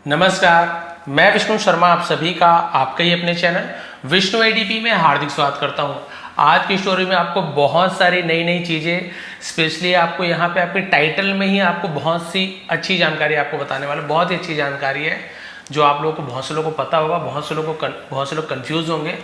नमस्कार, मैं विष्णु शर्मा आप सभी का आपके ही अपने चैनल विष्णु एडीपी में हार्दिक स्वागत करता हूं। आज की स्टोरी में आपको बहुत सारी नई नई चीज़ें, स्पेशली आपको यहाँ पे आपके टाइटल में ही आपको बहुत सी अच्छी जानकारी आपको बताने वाला, बहुत ही अच्छी जानकारी है जो आप लोगों को, बहुत से लोगों को पता होगा, बहुत से लोग कंफ्यूज होंगे,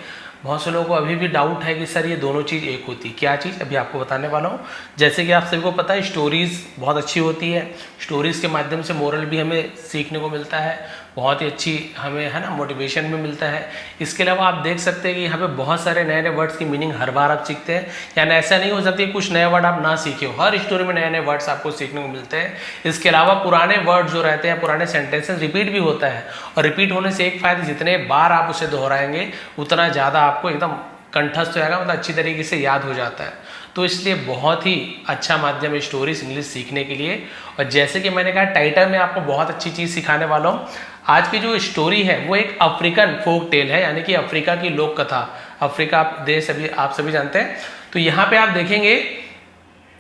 बहुत से लोगों को अभी भी डाउट है कि सर ये दोनों चीज़ एक होती है। क्या चीज़, अभी आपको बताने वाला हूँ। जैसे कि आप सभी को पता है स्टोरीज़ बहुत अच्छी होती है, स्टोरीज़ के माध्यम से मोरल भी हमें सीखने को मिलता है, बहुत ही अच्छी हमें है ना मोटिवेशन भी मिलता है। इसके अलावा आप देख सकते हैं कि यहाँ पे बहुत सारे नए नए वर्ड्स की मीनिंग हर बार आप सीखते हैं, यानी ऐसा नहीं हो सकती कुछ नए वर्ड आप ना सीखे हो, हर स्टोरी में नए नए वर्ड्स आपको सीखने को मिलते हैं। इसके अलावा पुराने वर्ड जो रहते हैं, पुराने सेंटेंसेस रिपीट भी होता है, और रिपीट होने से एक फ़ायदा, जितने बार आप उसे दोहराएंगे उतना ज़्यादा आपको एकदम कंठस्थ हो जाएगा, मतलब अच्छी तरीके से याद हो जाता है। तो इसलिए बहुत ही अच्छा माध्यम है स्टोरीज इंग्लिश सीखने के लिए। और जैसे कि मैंने कहा टाइटल में आपको बहुत अच्छी चीज़ सिखाने वाला हूँ। आज की जो स्टोरी है वो एक अफ्रीकन फोक टेल है, यानी कि अफ्रीका की लोक कथा। अफ्रीका देश अभी आप सभी जानते हैं। तो यहाँ पे आप देखेंगे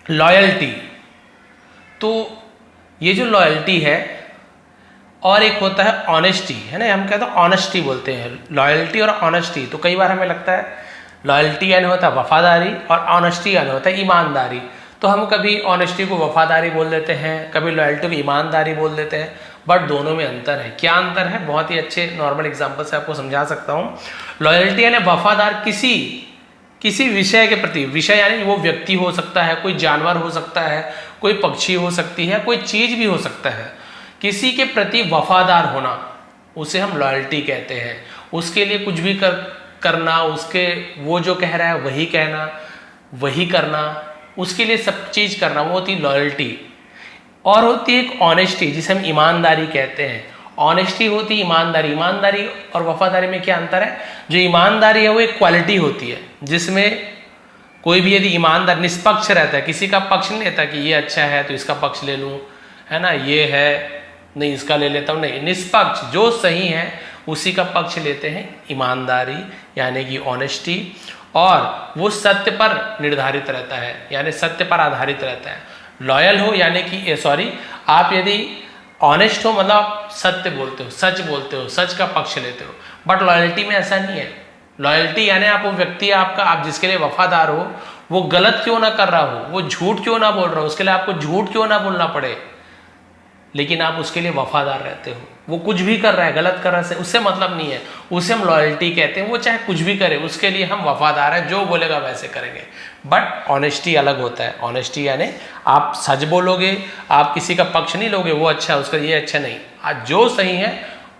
लॉयल्टी, तो ये जो लॉयल्टी है और एक होता है ऑनेस्टी, है ना, हम कहते हैं ऑनेस्टी बोलते हैं, लॉयल्टी और ऑनेस्टी। तो कई बार हमें लगता है लॉयल्टी यानी होता है वफादारी और ऑनेस्टी यानी होता है ईमानदारी। तो हम कभी ऑनेस्टी को वफादारी बोल देते हैं, कभी लॉयल्टी को ईमानदारी बोल देते हैं, बट दोनों में अंतर है। क्या अंतर है, बहुत ही अच्छे नॉर्मल एग्जांपल से आपको समझा सकता हूँ। लॉयल्टी यानी वफादार किसी विषय के प्रति, विषय यानी वो व्यक्ति हो सकता है, कोई जानवर हो सकता है, कोई पक्षी हो सकती है, कोई चीज भी हो सकता है, किसी के प्रति वफादार होना उसे हम लॉयल्टी कहते हैं। उसके लिए कुछ भी करना, उसके वो जो कह रहा है वही कहना, वही करना, उसके लिए सब चीज करना, वो होती लॉयल्टी। और होती है एक ऑनेस्टी जिसे हम ईमानदारी कहते हैं। ऑनेस्टी होती है ईमानदारी। ईमानदारी और वफादारी में क्या अंतर है, जो ईमानदारी है वो एक क्वालिटी होती है जिसमें कोई भी यदि ईमानदार निष्पक्ष रहता है, किसी का पक्ष नहीं लेता कि ये अच्छा है तो इसका पक्ष ले लूँ, है ना, ये है नहीं इसका ले लेता हूँ, नहीं, निष्पक्ष जो सही है उसी का पक्ष लेते हैं, ईमानदारी यानी कि ऑनेस्टी। और वो सत्य पर निर्धारित रहता है, यानी सत्य पर आधारित रहता है। लॉयल हो यानी कि आप यदि ऑनेस्ट हो मतलब आप सत्य बोलते हो, सच बोलते हो, सच का पक्ष लेते हो। बट लॉयल्टी में ऐसा नहीं है। लॉयल्टी यानी आप वो व्यक्ति आपका, आप जिसके लिए वफादार हो, वो गलत क्यों ना कर रहा हो, वो झूठ क्यों ना बोल रहा हो, उसके लिए आपको झूठ क्यों ना बोलना पड़े, लेकिन आप उसके लिए वफादार रहते हो। वो कुछ भी कर रहा है, गलत कर रहा है, उससे मतलब नहीं है, उसे हम लॉयल्टी कहते हैं। वो चाहे कुछ भी करे उसके लिए हम वफादार हैं, जो बोलेगा वैसे करेंगे। बट ऑनेस्टी अलग होता है। ऑनेस्टी यानी आप सच बोलोगे, आप किसी का पक्ष नहीं लोगे, वो अच्छा उसका ये अच्छा नहीं, आज जो सही है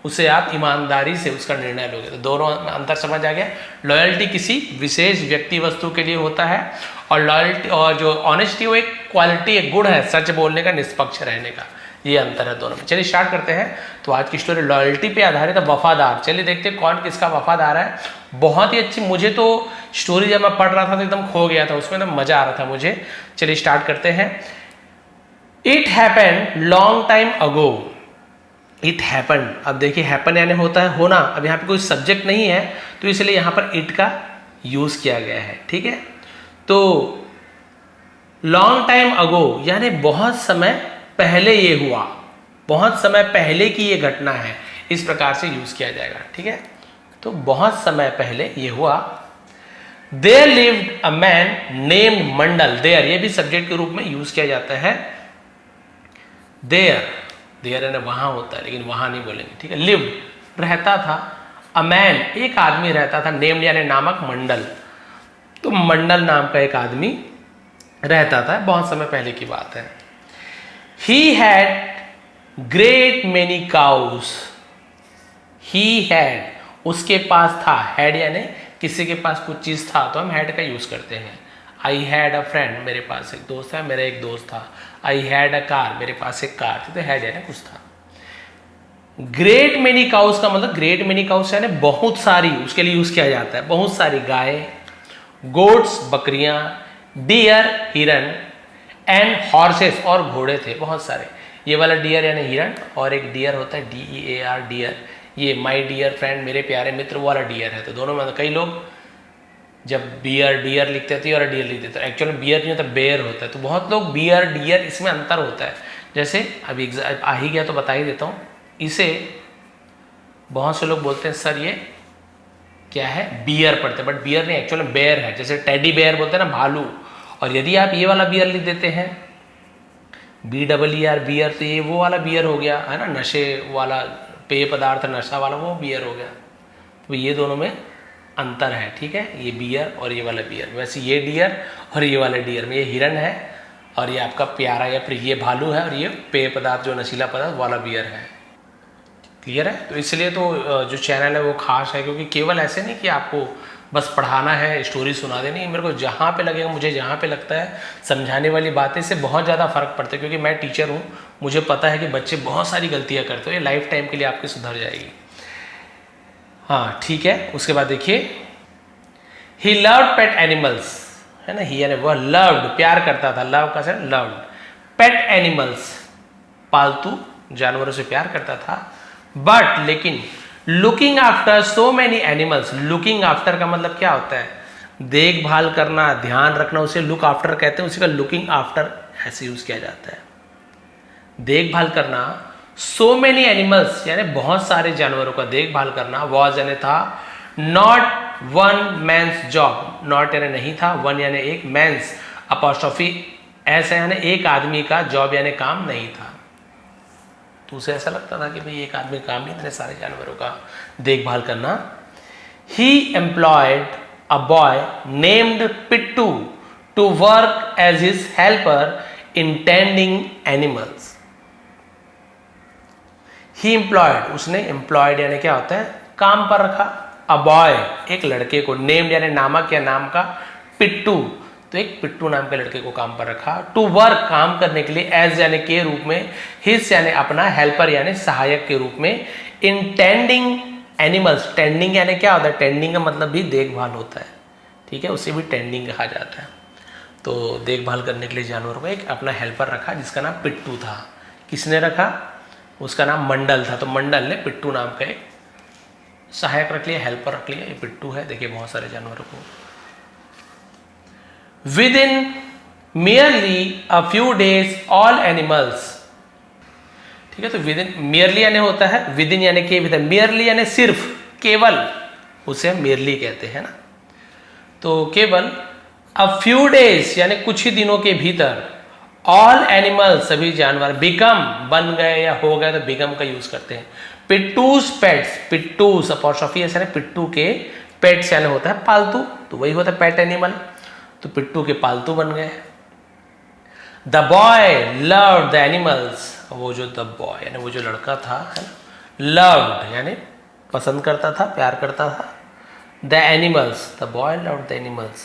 उसे आप ईमानदारी से उसका निर्णय लोगे। तो दोनों अंतर समझ आ गया। लॉयल्टी किसी विशेष व्यक्ति वस्तु के लिए होता है, और लॉयल्टी और जो ऑनेस्टी वो एक क्वालिटी, एक गुण है सच बोलने का, निष्पक्ष रहने का। ये अंतर है दोनों में। चलिए स्टार्ट करते हैं। तो आज की स्टोरी लॉयल्टी पे आधारित है, वफादार। चलिए देखते हैं कौन किसका वफादार है। बहुत ही अच्छी, मुझे तो स्टोरी जब मैं पढ़ रहा था तो एकदम खो गया था उसमें, एकदम मजा आ रहा था मुझे। चलिए स्टार्ट करते हैं। It happened long time ago. It happened, अब देखिए हैपन यानी होता है होना। अब यहाँ पे कोई सब्जेक्ट नहीं है तो इसलिए यहाँ पर इट का यूज किया गया है, ठीक है। तो लॉन्ग टाइम अगो यानी बहुत समय पहले ये हुआ, बहुत समय पहले की ये घटना है, इस प्रकार से यूज किया जाएगा, ठीक है। तो बहुत समय पहले ये हुआ। There lived a man named Mandal. There ये भी सब्जेक्ट के रूप में यूज किया जाता है। देयर, देयर यानी वहां होता है, लेकिन वहां नहीं बोलेंगे, ठीक है। लिव्ड रहता था, अ मैन एक आदमी रहता था, नेम्ड यानी नामक, मंडल तो मंडल नाम का एक आदमी रहता था, बहुत समय पहले की बात है। He had great many cows. He had, उसके पास था, had यानी किसी के पास कुछ चीज था तो हम had का यूज करते हैं। I had a friend, मेरे पास एक दोस्त है, मेरा एक दोस्त था। I had a car, मेरे पास एक कार थी, तो had यानी कुछ था। ग्रेट मेनी काउस का मतलब, ग्रेट मेनी काउस यानी बहुत सारी, उसके लिए यूज किया जाता है, बहुत सारी गाय, गोट्स बकरियां, डियर हिरन, एंड हॉर्सेस और घोड़े थे बहुत सारे। ये वाला डियर यानी हिरन, और एक डियर होता है DEAR डियर, ये माय डियर फ्रेंड, मेरे प्यारे मित्र, वो वाला डियर है। तो दोनों में कई लोग जब बियर डियर लिखते थे और डियर लिखते थे, एक्चुअली बियर नहीं होता, बेयर होता है। तो बहुत लोग बियर डियर इसमें अंतर होता है। जैसे अभी आ ही गया तो बता ही देता हूँ। इसे बहुत से लोग बोलते हैं सर ये क्या है, बियर पढ़ते हैं, बट बियर नहीं, एक्चुअली बेयर है। जैसे टेडी बेयर बोलते हैं ना, भालू। और यदि आप ये वाला बियर लिख देते हैं BEER बियर, तो ये वो वाला बियर हो गया है ना, नशे वाला, पेय पदार्थ नशा वाला, वो बियर हो गया। तो ये दोनों में अंतर है, ठीक है, ये बियर और ये वाला बियर। वैसे ये डियर और ये वाला डियर में ये हिरन है और ये आपका प्यारा या प्रिय भालू है, और ये पेय पदार्थ जो नशीला पदार्थ वाला बियर है। क्लियर है? तो इसलिए तो जो चैनल है वो खास है, क्योंकि केवल ऐसे नहीं कि आपको बस पढ़ाना है, स्टोरी सुना देनी। मेरे को जहाँ पे लगेगा, मुझे जहाँ पे लगता है समझाने वाली बातें से बहुत ज़्यादा फर्क पड़ता है, क्योंकि मैं टीचर हूँ, मुझे पता है कि बच्चे बहुत सारी गलतियाँ करते हैं, ये लाइफ टाइम के लिए आपकी सुधर जाएगी। हाँ ठीक है। उसके बाद देखिए, ही लव्ड पेट एनिमल्स, है ना, ही यानी वह लव्ड, प्यार करता था, लव का से लव्ड, पेट एनिमल्स, पालतू जानवरों से प्यार करता था। बट लेकिन looking after so many animals, looking after का मतलब क्या होता है, देखभाल करना, ध्यान रखना, उसे लुक आफ्टर कहते हैं, उसी का लुकिंग आफ्टर ऐसे यूज किया जाता है। देखभाल करना, सो मैनी एनिमल्स यानी बहुत सारे जानवरों का देखभाल करना, वॉज यानी था, not one men's job, not यानी नहीं था, वन यानी एक, मैंस अपॉस्ट्रोफी ऐसा यानी एक आदमी का, जॉब यानी काम नहीं था। तो उसे ऐसा लगता था कि भाई एक आदमी काम नहीं, इतने सारे जानवरों का देखभाल करना। He employed a boy named Pittu to work as his helper in tending animals. He employed, उसने एम्प्लॉयड यानी क्या होता है, काम पर रखा, अ बॉय एक लड़के को, नेम्ड यानी नामक या नाम का, पिट्टू तो एक पिट्टू नाम के लड़के को काम पर रखा, टू वर्क काम करने के लिए, एज यानी के रूप में, हिज यानी अपना, हेल्पर यानी सहायक के रूप में, इन टेंडिंग एनिमल्स, टेंडिंग यानी क्या होता है, टेंडिंग का मतलब भी देखभाल होता है, ठीक है, उसे भी टेंडिंग कहा जाता है। तो देखभाल करने के लिए जानवरों को एक अपना हेल्पर रखा जिसका नाम पिट्टू था। किसने रखा, उसका नाम मंडल था, तो मंडल ने पिट्टू नाम का एक सहायक रख लिया, हेल्पर रख लिया, ये पिट्टू है। देखिए बहुत सारे जानवरों को। Within merely a few days all animals, ठीक है, तो within merely यानी होता है, within यानी के भीतर, merely यानी सिर्फ, केवल, उसे हम merely कहते हैं ना। तो केवल, a few days यानी कुछ ही दिनों के भीतर, all animals सभी जानवर, become बन गए या हो गए, तो become का यूज करते हैं। पिट्टूस पेट्स, पिट्टूस अपॉस्ट्रोफी यानी पिट्टू के, पेट्स यानी होता है पालतू, तो वही होता है पेट एनिमल, तो पिट्टू के पालतू बन गए। The boy loved the animals, वो जो द बॉय यानी वो जो लड़का था, है ना, लव्ड यानी पसंद करता था, प्यार करता था, the animals, the boy loved the animals,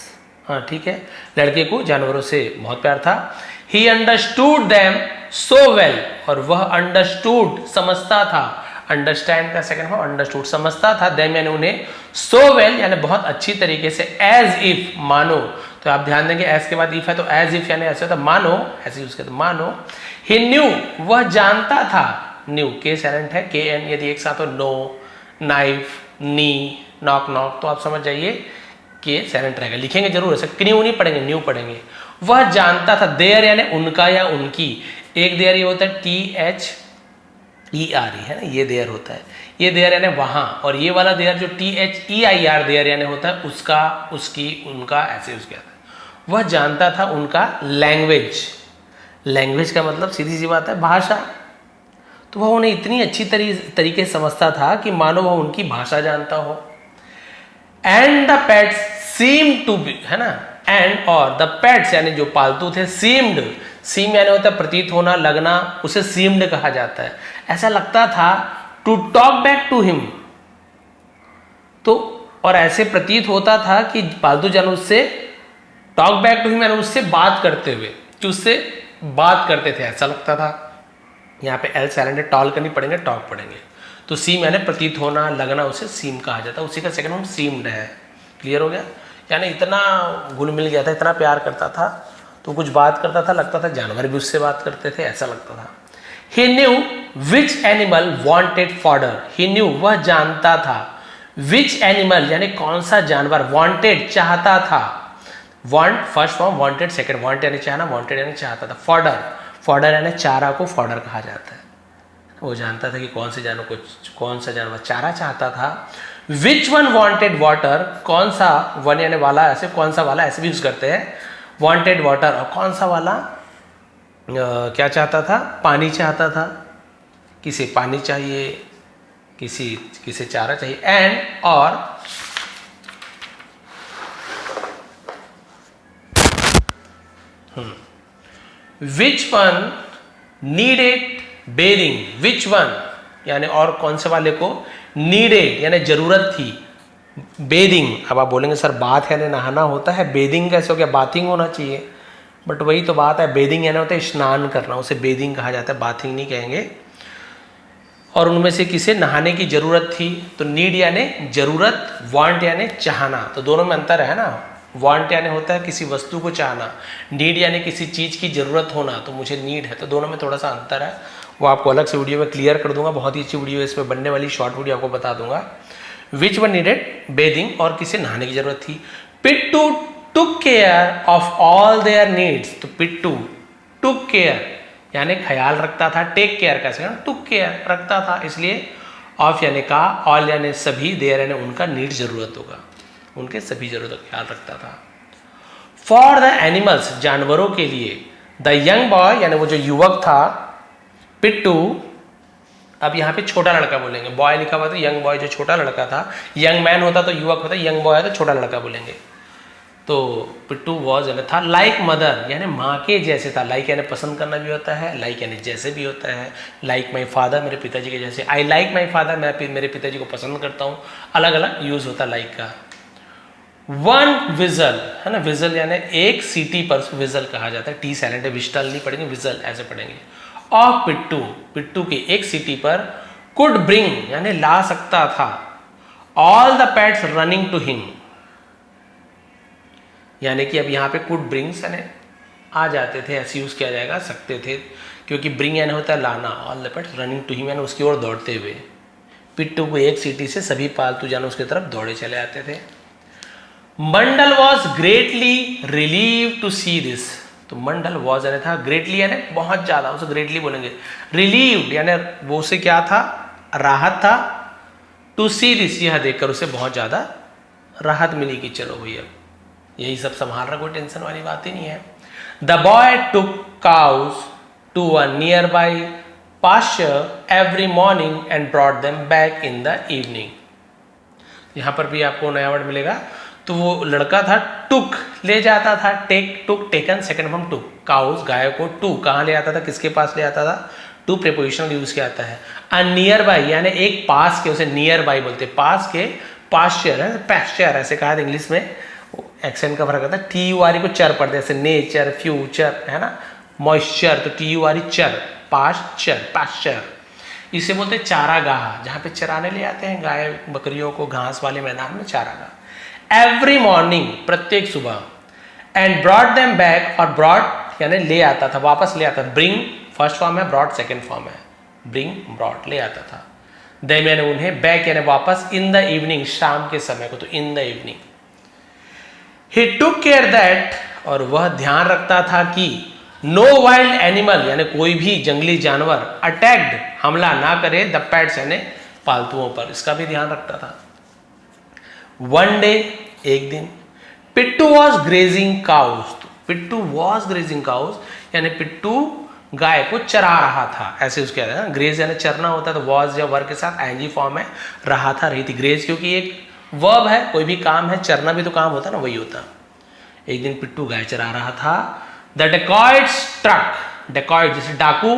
हाँ ठीक है, लड़के को जानवरों से बहुत प्यार था। He understood them so well, और वह अंडरस्टूड समझता था, अंडरस्टैंड का सेकंड फॉर्म अंडरस्टूड, समझता था, देम यानी उन्हें, सो वेल यानी बहुत अच्छी तरीके से, एज इफ मानो, तो आप ध्यान देंगे एज के बाद इफ है, तो एज इफ यानी ऐसे होता है मानो, ऐसे यूज करते मानो। ही न्यू वह जानता था, न्यू के साइलेंट है, के एन यदि एक साथ हो, नो, नाइफ, नी, नॉक नॉक, तो आप समझ जाइए के साइलेंट रहेगा, लिखेंगे जरूर ऐसे, न्यू नहीं पढ़ेंगे, न्यू पढ़ेंगे। वह जानता था, देयर यानी उनका या उनकी, एक देयर ये होता है THERE है ना, ये देयर होता है, ये देयर यानी वहां, और ये वाला देयर जो THEIR देयर यानी होता है उसका, उसकी, उनका, ऐसे यूज किया था। वह जानता था उनका लैंग्वेज, लैंग्वेज का मतलब सीधी सी बात है भाषा, तो वह उन्हें इतनी अच्छी तरीके से समझता था कि मानो वह उनकी भाषा जानता हो। And the pets seem to be, है ना, एंड और द पेट्स यानी जो पालतू थे, सीम्ड, सीम यानी होता है प्रतीत होना, लगना, उसे सीम्ड कहा जाता है, ऐसा लगता था, to talk back to him, तो और ऐसे प्रतीत होता था कि पालतू जानवर उससे टॉक बैक टू हिम यानी उससे बात करते हुए, कि उससे बात करते थे, ऐसा लगता था। यहाँ पे एल साइलेंट है, टॉल करनी पड़ेंगे, टॉक पढ़ेंगे, तो सीम यानी प्रतीत होना, लगना, उसे सीम कहा जाता है, उसी का सेकंड फॉर्म सीम्ड है। क्लियर हो गया, यानी इतना घुल मिल गया था, इतना प्यार करता था, तो कुछ बात करता था, लगता था जानवर भी उससे बात करते थे, ऐसा लगता था। He knew which animal wanted fodder, he knew वह जानता था, which animal यानी कौन सा जानवर, wanted चाहता था, want first form, wanted second, want यानी चाहना, wanted यानी चाहता था, fodder, fodder यानी चारा को fodder कहा जाता है, वो जानता था कि कौन सा जानवर चारा चाहता था। विच वन वॉन्टेड वाटर, कौन सा वन यानी वाला, ऐसे कौन सा वाला ऐसे भी यूज करते हैं, वॉन्टेड वाटर, और कौन सा वाला क्या चाहता था, पानी चाहता था, किसे पानी चाहिए, किसे चारा चाहिए, एंड और which one needed bearing, which one यानी और कौन से वाले को नीडेड यानी जरूरत थी, बेदिंग। अब आप बोलेंगे सर बाथ यानी नहाना होता है, बेदिंग कैसे हो गया, बाथिंग होना चाहिए, बट वही तो बात है, बेदिंग यानी होता है स्नान करना, उसे बेदिंग कहा जाता है, बाथिंग नहीं कहेंगे। और उनमें से किसे नहाने की जरूरत थी, तो नीड यानी जरूरत, वांट यानी चाहना, तो दोनों में अंतर है ना। वांट यानी होता है किसी वस्तु को चाहना, नीड यानी किसी चीज की जरूरत होना, तो मुझे नीड है, तो दोनों में थोड़ा सा अंतर है, वो आपको अलग से वीडियो में क्लियर कर दूंगा, बहुत ही अच्छी वीडियो इसमें बनने वाली, शॉर्ट वीडियो आपको बता दूंगा। विच वन नीडेड बेदिंग, और किसे नहाने की जरूरत थी। Pittu took care of all their needs, तो पिट्टू टुक केयर यानी ख्याल रखता था, टेक केयर का से टुक केयर रखता था, इसलिए ऑफ यानी का, ऑल यानी सभी, देयर यानी उनका, नीड जरूरत होगा, उनके सभी जरूरतों का ख्याल रखता था। फॉर द एनिमल्स जानवरों के लिए, द यंग बॉय यानी वो जो युवक था, पिट्टू, अब यहाँ पे छोटा लड़का बोलेंगे, बॉय लिखा हुआ तो यंग बॉय जो छोटा लड़का था, यंग मैन होता तो युवक होता, यंग बॉय तो छोटा लड़का बोलेंगे। तो पिट्टू वॉज यानी था, लाइक मदर यानी माँ के जैसे था, लाइक यानी पसंद करना भी होता है, लाइक यानी जैसे भी होता है, लाइक माई फादर मेरे पिताजी के जैसे, आई लाइक माई फादर मैं मेरे पिताजी को पसंद करता हूँ, अलग अलग यूज होता है लाइक का। वन विजल है ना, विजल यानी एक सीटी पर विजल कहा जाता है, टी साइलेंट है, विस्टल नहीं पढ़ेंगे, विजल ऐसे पढ़ेंगे। ऑफ पिट्टू, पिट्टू की एक सीटी पर, कुड ब्रिंग यानी ला सकता था, all the pets running to him, यानी कि अब यहाँ पे कुड ब्रिंग्स यानी आ जाते थे, ऐसे यूज किया जाएगा, सकते थे, क्योंकि ब्रिंग यानी होता है लाना, all the pets running to him यानी उसकी ओर दौड़ते हुए। पिट्टू को एक सीटी से सभी पालतू जानवर उसकी तरफ दौड़े चले आते थे। Mandal was greatly relieve to see this, तो मंडल वॉज यानी था, ग्रेटली यानी बहुत ज्यादा, उसे ग्रेटली बोलेंगे, रिलीव्ड यानी वो उसे क्या था, राहत था, टू सी दिस यह देखकर उसे बहुत ज्यादा राहत मिली कि चलो भैया यही सब संभाल रहा, कोई टेंशन वाली बात ही नहीं है। The boy took cows to a nearby pasture every morning and brought them back in the evening, यहां पर भी आपको नया वर्ड मिलेगा। तो वो लड़का था, टुक ले जाता था, take took taken second form took, cows गाय को, टू कहाँ ले आता था, किसके पास ले आता था, टू प्रीपोजिशनल यूज किया जाता है। अ नियर बाई यानी एक पास के, उसे नियर बाई बोलते, पास के, पास्चर है, पैस्चर ऐसे कहा था इंग्लिश में, एक्सेंट का फर्क आता है, टी यू आर को चर पढ़ते, जैसे नेचर, फ्यूचर है ना, मॉइस्चर, तो टी यू आर चर, पास्चर, पास्चर, इसे बोलते चारागाह, जहाँ पे चराने ले आते हैं गाय बकरियों को, घास वाले मैदान में चारागाह। एवरी मॉर्निंग प्रत्येक सुबह, एंड ब्रॉट देम बैक, और ब्रॉट यानी ले आता था, वापस ले आता था, ब्रिंग फर्स्ट फॉर्म है, ब्रॉट सेकंड फॉर्म है, ब्रिंग ब्रॉट ले आता था, देम यानी उन्हें, बैक यानी वापस, इन द इवनिंग शाम के समय को, तो इन the evening. He took care that, और वह ध्यान रखता था कि नो वाइल्ड एनिमल यानी कोई भी जंगली जानवर अटैक्ड हमला ना करे, द पेट्स यानी पालतुओं पर, इसका भी ध्यान रखता था। वन डे एक दिन, Pittu was grazing cows, Pittu was grazing cows यानी पिट्टू गाय को चरा रहा था, ऐसे उसके ना, ग्रेज यानी चरना होता है, तो वॉज या वर्ब के साथ आईएनजी फॉर्म है, रहा था, रही थी, ग्रेज क्योंकि एक वर्ब है, कोई भी काम है, चरना भी तो काम होता है ना, वही होता। एक दिन पिट्टू गाय चरा रहा था। द डेकॉइट स्ट्रक, डेकॉइट जैसे डाकू,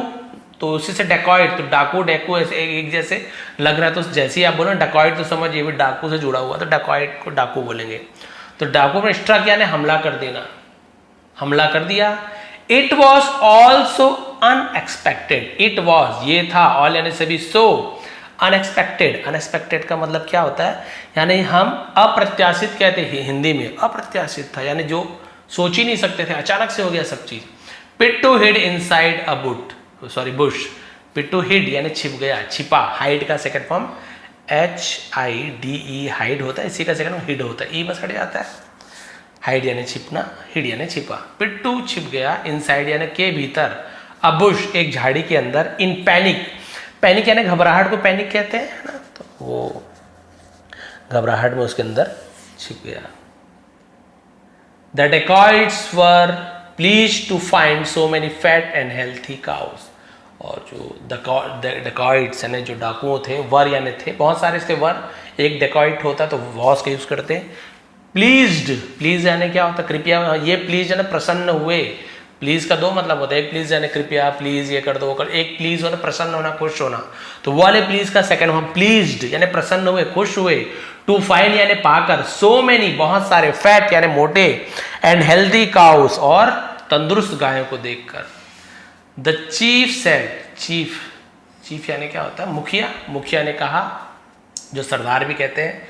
तो उसी से डेकॉइट, तो डाकू डेकू ऐसे एक जैसे लग रहा है, तो जैसे ही आप बोलो डेकॉइट तो समझ ये भी डाकू से जुड़ा हुआ, तो डेकॉइट को डाकू बोलेंगे। तो डाकू में स्ट्रक यानी हमला कर देना, हमला कर दिया। It was also unexpected, it was ये था, ऑल यानी सभी, सो अनएक्सपेक्टेड, अनएक्सपेक्टेड का मतलब क्या होता है, यानी हम अप्रत्याशित कहते हैं हिंदी में, अप्रत्याशित था यानी जो सोच ही नहीं सकते थे, अचानक से हो गया सब चीज। Pittu hid inside a bush, Pittu hid यानी छिप गया, छिपा, हाइड का सेकंड फॉर्म HIDE, हाइड होता है, इसी का सेकंड फॉर्म हिड होता है, ई बस हट जाता है, हाइड यानी छिपना, हिड यानी छिपा। पिट्टू छिप गया, इनसाइड यानी के भीतर, अ बुश एक झाड़ी के अंदर, इन पैनिक पैनिक यानी घबराहट को पैनिक कहते हैं, है ना, तो वो घबराहट में उसके अंदर छिप गया। The dacoits were pleased to find so many fat and healthy cows. और जो डेकॉइट्स यानी जो डाकुओं थे, वर यानी थे, बहुत सारे थे वर, एक डेकॉइट होता तो वॉस का यूज करते हैं। प्लीज्ड, प्लीज यानी क्या होता, कृपया, ये प्लीज यानी प्रसन्न हुए। प्लीज का दो मतलब होता है, एक प्लीज यानी कृपया, प्लीज ये कर दो, कर, एक प्लीज होना प्रसन्न होना, खुश होना, तो वो वाले प्लीज का सेकंड हम प्लीज्ड यानी प्रसन्न हुए, खुश हुए। टू फाइंड यानी पाकर, सो मेनी बहुत सारे, फैट यानी मोटे, एंड हेल्दी काउस और तंदुरुस्त गायों को देखकर। The chief said, chief, chief यानी क्या होता है, मुखिया, मुखिया ने कहा, जो सरदार भी कहते हैं,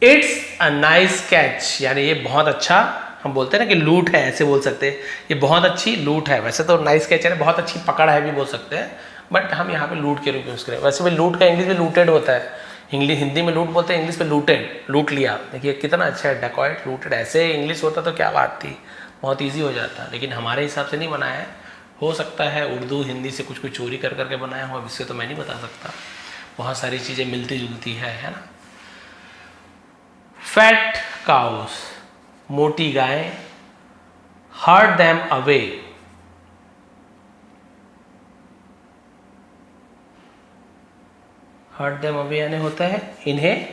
इट्स अ नाइस कैच, यानी ये बहुत अच्छा, हम बोलते हैं ना कि लूट है, ऐसे बोल सकते हैं, ये बहुत अच्छी लूट है। वैसे तो नाइस कैच है, बहुत अच्छी पकड़ है भी बोल सकते हैं, बट हम यहाँ पे लूट के रूप में यूज करें। वैसे भी लूट का इंग्लिश में लूटेड होता है, हिंदी में लूट बोलते हैं, इंग्लिश में लूटेड, लूट लिया। देखिए कितना अच्छा है, डेकॉइट, लूटेड, ऐसे इंग्लिश होता तो क्या बात थी, बहुत ईजी हो जाता, लेकिन हमारे हिसाब से नहीं बनाया है। हो सकता है उर्दू हिंदी से कुछ कुछ चोरी कर करके बनाया हो, इससे तो मैं नहीं बता सकता, बहुत सारी चीज़ें मिलती जुलती है ना। फैट काउस, मोटी गायें, heard them away, heard them away यानी होता है इन्हें,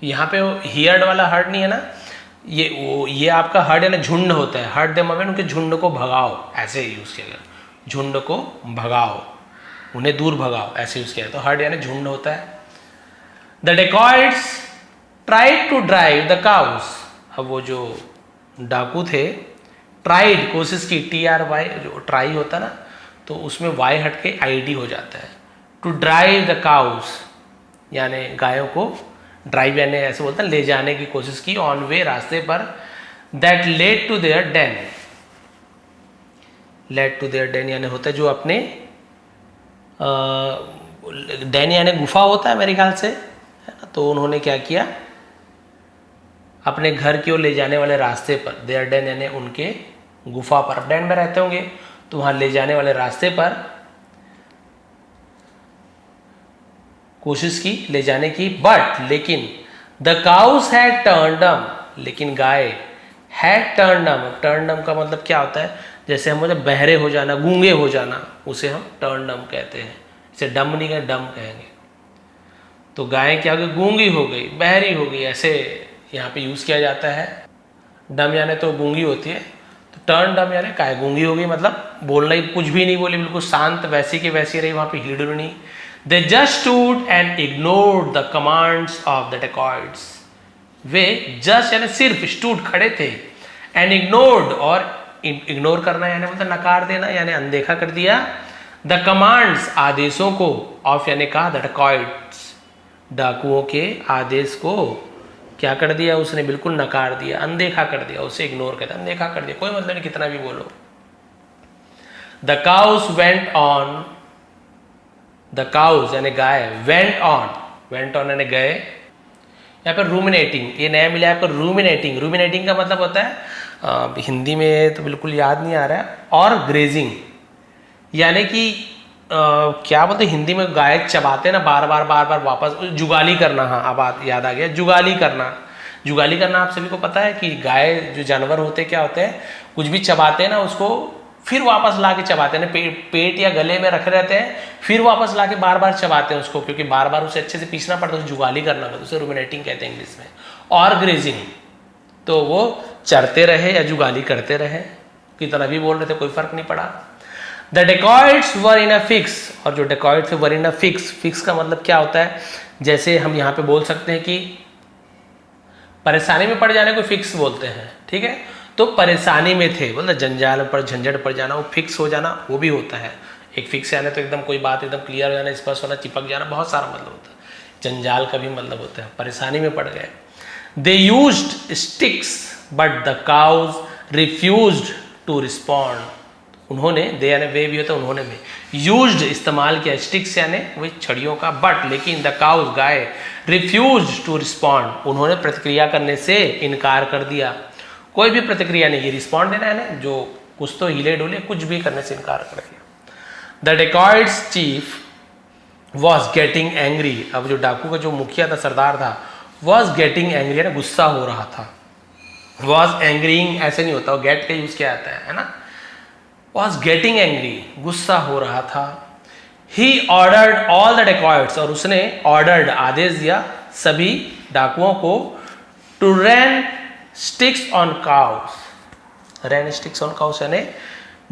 यहाँ पे हियर्ड वाला हर्ड नहीं है ना, ये आपका हर्ड यानी झुंड होता है, हर्ड देम अवे उनके झुंड को भगाओ, ऐसे यूज किया गया, झुंड को भगाओ, उन्हें दूर भगाओ, ऐसे यूज किया गया, तो हर्ड यानी झुंड होता है। The dacoits tried to drive the cows, अब वो जो डाकू थे, ट्राइड कोशिश की, TRY जो ट्राई होता ना, तो उसमें वाई हट के ID हो जाता है। टू ड्राइव द काउस यानी गायों को, ड्राइव यानी ऐसे बोलते हैं ले जाने की कोशिश की, ऑन वे रास्ते पर, that led to their den, led to their den यानी होता है जो अपने, डेन यानी गुफा होता है मेरे ख्याल से, तो उन्होंने क्या किया, अपने घर की ओर ले जाने वाले रास्ते पर, देयर डेन यानी उनके गुफा पर, डेन में रहते होंगे तो वहां ले जाने वाले रास्ते पर कोशिश की ले जाने की, बट लेकिन द काउस हैड टर्नडम, लेकिन गाय हैड टर्नडम, टर्नडम का मतलब क्या होता है, जैसे हम बोलते बहरे हो जाना, गूंगे हो जाना, उसे हम टर्नडम कहते हैं, इसे डम नहीं कहेंगे, डम कहेंगे। तो गाय क्या हो गई, गूंगी हो गई, बहरी हो गई, ऐसे यहाँ पे यूज किया जाता है। डम यानी तो गूंगी होती है, तो टर्न डम यानी काय गूंगी हो गई, मतलब बोलना ही, कुछ भी नहीं बोली, बिल्कुल शांत वैसी की वैसी रही, वहां पे हिल नहीं। They just stood and ignored the commands of the dacoits, way just यानी सिर्फ, स्टूड खड़े थे, एंड इग्नोर्ड और इग्नोर करना यानी मतलब नकार देना, यानी अनदेखा कर दिया, द कमांड्स आदेशों को, ऑफ यानी कहा, द डेकॉइट्स डाकुओं के आदेश को क्या कर दिया उसने, बिल्कुल नकार दिया, अनदेखा कर दिया, उसे इग्नोर करता, अनदेखा कर दिया, कोई मतलब नहीं कितना भी बोलो। The cows went on, the cows यानी गाय, वेंट ऑन यानी गए, यहाँ पर रूमिनेटिंग, ये नया मिला आपको, रूमिनेटिंग, रूमिनेटिंग का मतलब होता है हिंदी में तो बिल्कुल याद नहीं आ रहा है, और ग्रेजिंग यानी कि क्या बोलते हिंदी में, गाय चबाते ना बार बार वापस, जुगाली करना, हाँ अब बात याद आ गया, जुगाली करना। जुगाली करना आप सभी को पता है कि गाय जो जानवर होते क्या होते हैं, कुछ भी चबाते हैं ना उसको फिर वापस ला के चबाते हैं, पेट या गले में रखे रहते हैं, फिर वापस ला के बार बार चबाते हैं उसको, क्योंकि बार बार उसे अच्छे से पीसना पड़ता है, जुगाली करना पड़ता है, उसे रूमिनेटिंग कहते हैं इंग्लिश में। और ग्रेजिंग, तो वो चरते रहे या जुगाली करते रहे, कितना भी बोल रहे थे कोई फर्क नहीं पड़ा। The dacoits were in a fix, और जो dacoits were in a fix, fix का मतलब क्या होता है, जैसे हम यहाँ पे बोल सकते हैं कि परेशानी में पड़ जाने को फिक्स बोलते हैं, ठीक है, तो परेशानी में थे, बोलते जंजाल पर झंझट पड़ जाना, वो फिक्स हो जाना, वो भी होता है। एक फिक्स यानी तो एकदम कोई बात एकदम क्लियर हो जाना, स्पष्ट होना, चिपक जाना, बहुत सारा मतलब होता है। जंजाल का भी मतलब होता है परेशानी में पड़ गए। They used sticks but the cows refused to respond, उन्होंने, दे यानी वे भी होता है, उन्होंने भी यूज्ड इस्तेमाल किया, स्टिक्स यानी वही छड़ियों का, बट लेकिन द काउज गाय रिफ्यूज्ड टू रिस्पॉन्ड, उन्होंने प्रतिक्रिया करने से इनकार कर दिया। कोई भी प्रतिक्रिया नहीं, ये रिस्पॉन्ड देना है ना, जो कुछ तो हिले डोले, कुछ भी करने से इनकार कर दिया। The dacoits chief was getting angry. अब जो डाकू का जो मुखिया था, सरदार था, वॉज गेटिंग एंग्री, ना गुस्सा हो रहा था। वॉज एंग्रीइंग ऐसे नहीं होता, वो गेट का यूज किया जाता है ना। वॉज गेटिंग एंग्री, गुस्सा हो रहा था। He ordered all the dacoits, और उसने ऑर्डर्ड आदेश दिया सभी डाकुओं को, to rain sticks on cows. Rain sticks on cows यानी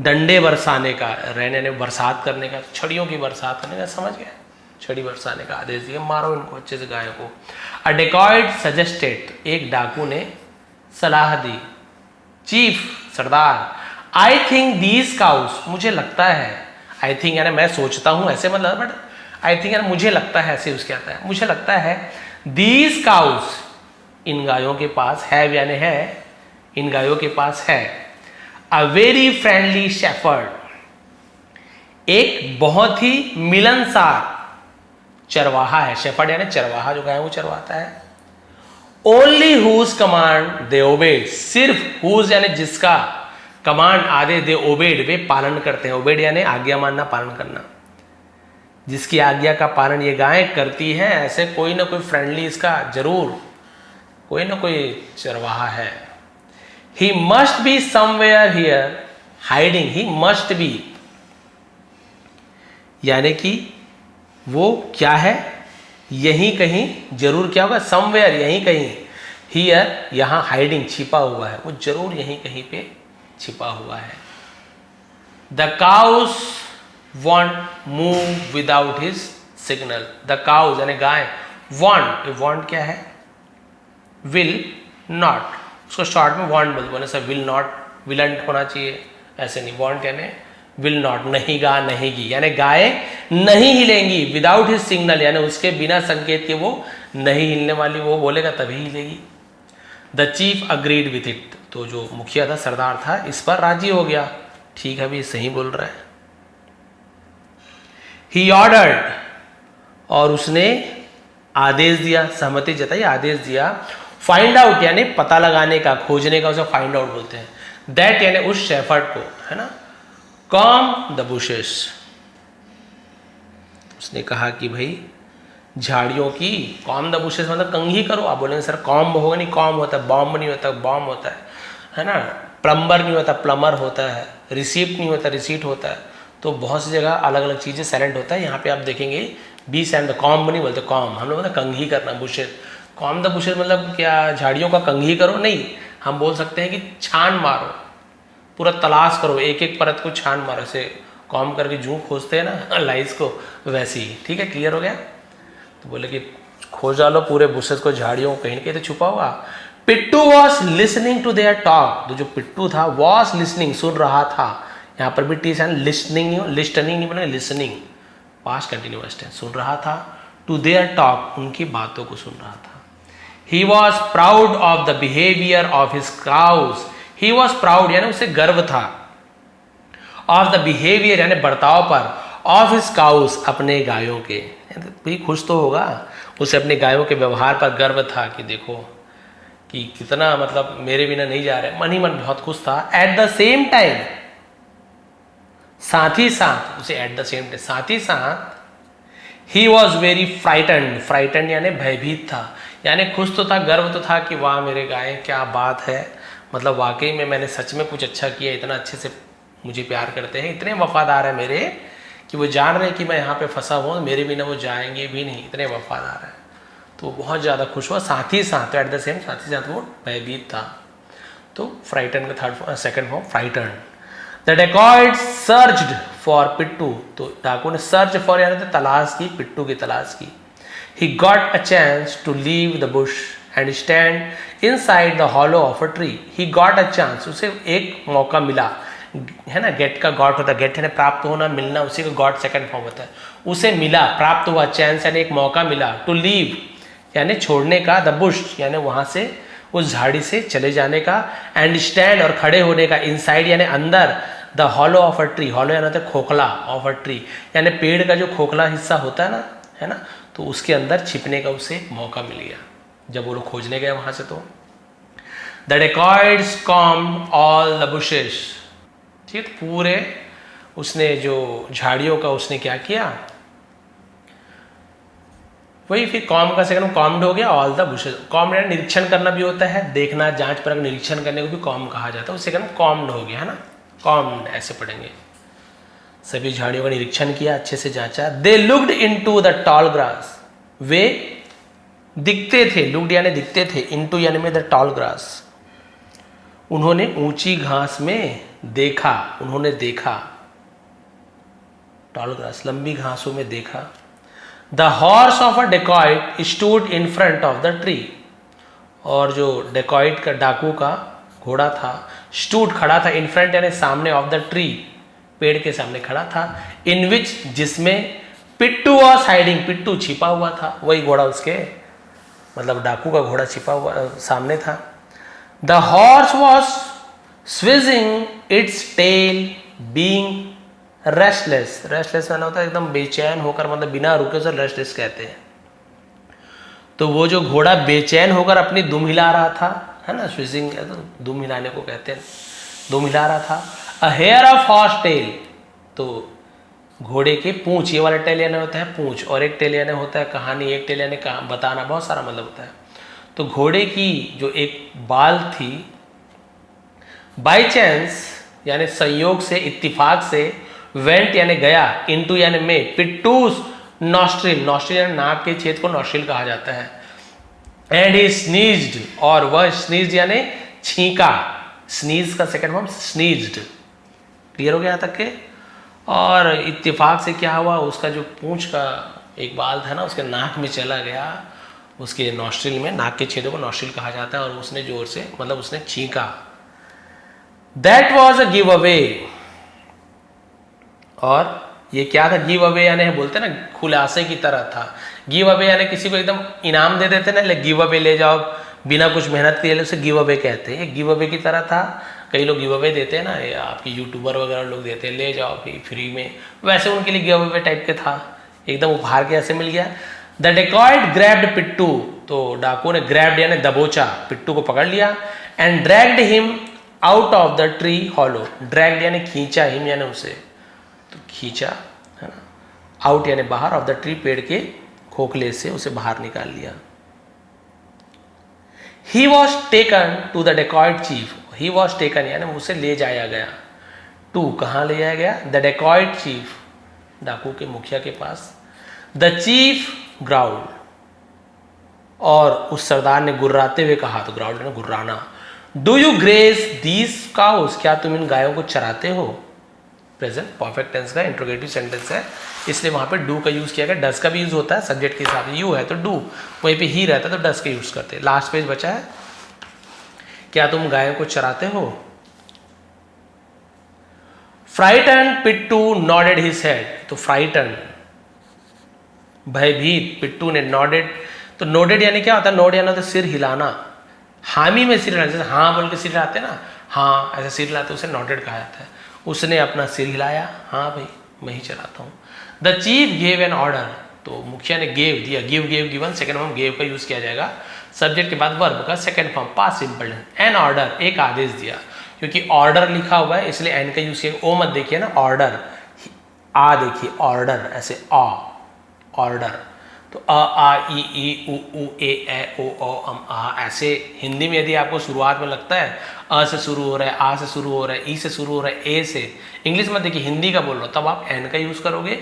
डंडे बरसाने का, रैन यानी बरसात करने का, छड़ियों की बरसात करने का, समझ गए, छड़ी बरसाने का आदेश दिया, मारो इनको अच्छे से गायों को। अ डेकॉइड सजेस्टेड, एक डाकू ने सलाह दी, चीफ सरदार, आई थिंक दीज काउस, मुझे लगता है, आई थिंक यानी मैं सोचता हूं ऐसे मतलब, बट आई थिंक यानी मुझे लगता है, ऐसे उसके आता है, मुझे लगता है, दीज काउस, इन गायों के पास, हैव यानी है, इन गायों के पास है, अ वेरी फ्रेंडली शेफर्ड, एक बहुत ही मिलनसार चरवाहा है। शेफर्ड यानी चरवाहा, जो गाय वो चरवाता है। ओनली हुज कमांड दे ओबेड, सिर्फ हुज यानी जिसका कमांड आदे दे ओबेड, वे पालन करते हैं। ओबेड यानी आज्ञा मानना, पालन करना, जिसकी आज्ञा का पालन ये गाय करती है, ऐसे कोई ना कोई फ्रेंडली इसका जरूर कोई ना कोई चरवाहा है। He must be somewhere here hiding, he must be यानी कि वो क्या है, यहीं कहीं जरूर क्या होगा, समवेयर यहीं कहीं, हियर यहां, हाइडिंग छिपा हुआ है, वो जरूर यहीं कहीं पे छिपा हुआ है। The cows want move without his signal, the cows यानी गाय, वॉन्ट, वॉन्ट क्या है, विल नॉट, उसको शॉर्ट में वॉन्ट बोलते, सर विल नॉट, विलंट होना चाहिए, ऐसे नहीं, वॉन्ट यानी विल नॉट, नहीं गा, नहीं गी, यानी गाय नहीं हिलेंगी, विदाउट हिज सिग्नल यानी उसके बिना संकेत के वो नहीं हिलने वाली, वो बोलेगा तभी हिलेगी। The chief agreed with it, तो जो मुखिया था, सरदार था, इस पर राजी हो गया, ठीक है भी सही बोल रहा है। ही ऑर्डर्ड, और उसने आदेश दिया, सहमति जताई, आदेश दिया, फाइंड आउट यानी पता लगाने का, खोजने का, उसे फाइंड आउट बोलते हैं। दैट यानी उस शेफर्ड को, है ना, कॉम द बुशेस, उसने कहा कि भाई झाड़ियों की, कॉम द बुशेस मतलब कंघी करो। आप बोलेंगे सर कॉम्ब होगा, नहीं, कॉम होता है, बॉम्ब नहीं होता, बॉम्ब होता है ना, प्लम्बर नहीं होता, प्लमर होता है, रिसीप्ट नहीं होता, रिसीट होता है। तो बहुत सी जगह अलग अलग चीज़ें साइलेंट होता है, यहाँ पे आप देखेंगे बी साइलेंट, कॉम्ब नहीं बोलते, कॉम हम लोग बोलते कंघी करना, बुशेस, कॉम द बुशेस मतलब क्या, झाड़ियों का कंघी करो, नहीं, हम बोल सकते हैं कि छान मारो, पूरा तलाश करो, एक एक परत को छान मारो, ऐसे कॉम करके जूं खोजते हैं ना लाइस को, वैसे ही, ठीक है, क्लियर हो गया। तो बोले कि खोज डालो पूरे बुशेस को, झाड़ियों को, कहीं ना कहीं तो छुपा होगा। Pittu was listening to their talk, तो जो पिट्टू था वॉज लिसनिंग, सुन रहा था, यहाँ पर भी टी साइन, लिसनिंग नहीं, लिस्टनिंग नहीं बोलेंगे, लिसनिंग, पास्ट कंटिन्यूअस टेंस, सुन रहा था, टू देयर टॉक, उनकी बातों को सुन रहा था। He was proud of the behaviour of his cows, he was proud यानी उसे गर्व था, ऑफ द बिहेवियर यानी बर्ताव पर, ऑफ हिज काउस अपने गायों के, भाई खुश तो होगा, उसे अपने गायों के व्यवहार पर गर्व था कि देखो कि कितना मतलब मेरे बिना नहीं जा रहे, मन ही मन बहुत खुश था। एट द सेम टाइम, साथ ही साथ, उसे एट द सेम टाइम साथ ही साथ, he was very frightened, frightened यानी भयभीत था, यानी खुश तो था, गर्व तो था कि वाह मेरे गाय, क्या बात है, मतलब वाकई में मैंने सच में कुछ अच्छा किया, इतना अच्छे से मुझे प्यार करते हैं, इतने वफादार है मेरे कि वो जान रहे हैं कि मैं यहाँ पे फंसा हुआ, मेरे बिना वो जाएंगे भी नहीं, इतने वफादार है। तो बहुत ज़्यादा खुश हुआ, साथ ही साथ, तो एट द सेम, साथ ही साथ वो भयभीत था। तो फ्राइटन का second form frighten. The dacoit searched for Pittu, तो डाकू ने सर्च फॉर यानी तलाश की, पिट्टू की तलाश की। He got a chance to leave the bush and stand inside the hollow of a tree. He got a chance, उसे एक मौका मिला, है ना, गेट का गॉट होता है, गेट है प्राप्त होना, मिलना, उसी का गॉट सेकंड फॉर्म होता है। उसे मिला, प्राप्त हुआ, चांस यानी एक मौका मिला, टू लीव यानी छोड़ने का, द बुश यानी वहां से, उस झाड़ी से चले जाने का, एंड स्टैंड और खड़े होने का, इनसाइड यानी अंदर, the hollow of a tree, hollow यानी होता है खोखला, ऑफ अ ट्री यानी पेड़ का जो खोखला हिस्सा होता है ना, है ना, तो उसके अंदर छिपने का उसे मौका मिल गया जब वो लोग खोजने गए वहां से। तो the dacoits combed all the bushes, ठीक, पूरे उसने जो झाड़ियों का उसने क्या किया, वही फिर कॉम का सेकंड कॉम्ड हो गया। ऑल द बुशेस, कॉम्ड निरीक्षण करना भी होता है, देखना जांच परख निरीक्षण करने को भी कॉम कहा जाता है, सेकंड कॉम्ड हो गया है ना, कॉम्ड ऐसे पढ़ेंगे। सभी झाड़ियों का निरीक्षण किया, अच्छे से जांचा। They looked into the tall grass, वे दिखते थे, लुक्ड यानी दिखते थे, इनटू यानी में द टॉल ग्रास, उन्होंने ऊंची घास में देखा, उन्होंने देखा, टॉल ग्रास लंबी घासों में देखा। The horse of a dacoit stood in front of the tree, और जो डेकॉइट का डाकू का घोड़ा था, स्टूड खड़ा था, इन फ्रंट यानी सामने, ऑफ द ट्री पेड़ के सामने खड़ा था, इन विच जिसमें पिट्टू वॉज हाइडिंग, पिट्टू छिपा हुआ था, वही घोड़ा उसके मतलब डाकू का घोड़ा छिपा हुआ सामने था। The horse was swishing its tail being restless, restless माना होता है एकदम बेचैन होकर, मतलब बिना रुके उसे रेस्टलेस कहते हैं। तो वो जो घोड़ा बेचैन होकर अपनी दुम हिला रहा था, है ना, स्विजिंग तो दुम हिलाने को कहते हैं, दुम हिला रहा था। A hair of horse tail, तो घोड़े के पूंछ, ये वाला टेल यानी होता है पूंछ, और एक टेल यानी होता है कहानी, एक टेल यानी बताना, बहुत सारा मतलब होता है। तो घोड़े की जो एक बाल थी, बाई चांस यानी संयोग से, इत्तिफाक से, वेंट यानी गया, इनटू यानी में, पिट्टूस नॉस्ट्रिल, नॉस्ट्रिल यानी नाक के छेद को नॉस्ट्रिल कहा जाता है। एंड ही स्नीज्ड, और वह स्नीज्ड यानी छींका, स्नीज का सेकंड फॉर्म स्नीज्ड। क्लियर हो गया यहाँ तक के? और इत्तेफाक से क्या हुआ, उसका जो पूंछ का एक बाल था ना, उसके नाक में चला गया, उसके नॉस्ट्रिल में, नाक के छेदों को नॉस्ट्रिल कहा जाता है, और उसने जोर से मतलब उसने छींका। That was a give away, और ये क्या था, गिव अवे यानी बोलते हैं ना खुलासे की तरह था। गिव अवे यानी किसी को एकदम इनाम दे देते ना, ले गिव अवे ले जाओ, बिना कुछ मेहनत किए उसे गिव अवे कहते हैं। गिव अवे की तरह था, कई लोग गिव अवे देते हैं ना, या आपके यूट्यूबर वगैरह लोग देते हैं, ले जाओ भाई फ्री में, वैसे उनके लिए गिव अवे टाइप के था, एकदम उपहार के ऐसे मिल गया। द डेकॉइट ग्रैब्ड पिट्टू, तो डाकू ने ग्रैब्ड यानी दबोचा, पिट्टू को पकड़ लिया, and dragged him out of the tree hollow, dragged यानी खींचा, हिम यानी उसे, तो खींचा है ना, आउट यानी बाहर, ऑफ द ट्री पेड़ के खोखले से उसे बाहर निकाल लिया। He was taken to the dacoit chief, he was taken यानी उसे ले जाया गया, टू कहाँ ले जाया गया, द डेकॉइट चीफ, डाकू के मुखिया के पास। द चीफ ग्राउल, और उस सरदार ने गुर्राते हुए कहा, तो ग्राउल ने गुर्राना, do you graze these cows, क्या तुम इन गायों को चराते हो। प्रेजेंट परफेक्ट टेंस का इंट्रोगेटिव सेंटेंस है, इसलिए वहां पे डू का यूज किया गया। डस का भी यूज होता है सब्जेक्ट के हिसाब से, यू है तो डू, वहीं पे ही रहता है तो डस का यूज करते हैं। लास्ट पेज बचा है, क्या तुम गायों को चराते हो। फ्राइटन पिट्टू नॉडेड हिज हेड, तो फ्राइटन भयभीत, पिट्टू ने नॉडेड, तो नोडेड यानी क्या होता है, नोड यानी होता है सिर हिलाना, हामी में सिर हिलाना, जैसे हाँ बोल के सिर हिलाते हैं ना, हाँ ऐसा सिर हिलाते उसे नॉडेड कहा जाता है। उसने अपना सिर हिलाया, हाँ भाई मैं ही चलाता हूँ। The chief gave an order, तो मुखिया ने गेव दिया, give gave given, second form gave का यूज किया जाएगा, सब्जेक्ट के बाद वर्ब का second form past simple tense. An order, एक आदेश दिया, क्योंकि ऑर्डर लिखा हुआ है इसलिए एन का यूज किया। ओ मत देखिए ना, ऑर्डर, आ देखिए, ऑर्डर ऐसे आ, ऑर्डर, तो अ आ ई ई उ ए ओ अम आ, ऐसे हिंदी में यदि आपको शुरुआत में लगता है अ से शुरू हो रहा है, आ से शुरू हो रहा है, ई से शुरू हो रहा है, ए से, इंग्लिश में देखिए हिंदी का बोल रहा हूँ, तब आप एन का यूज करोगे,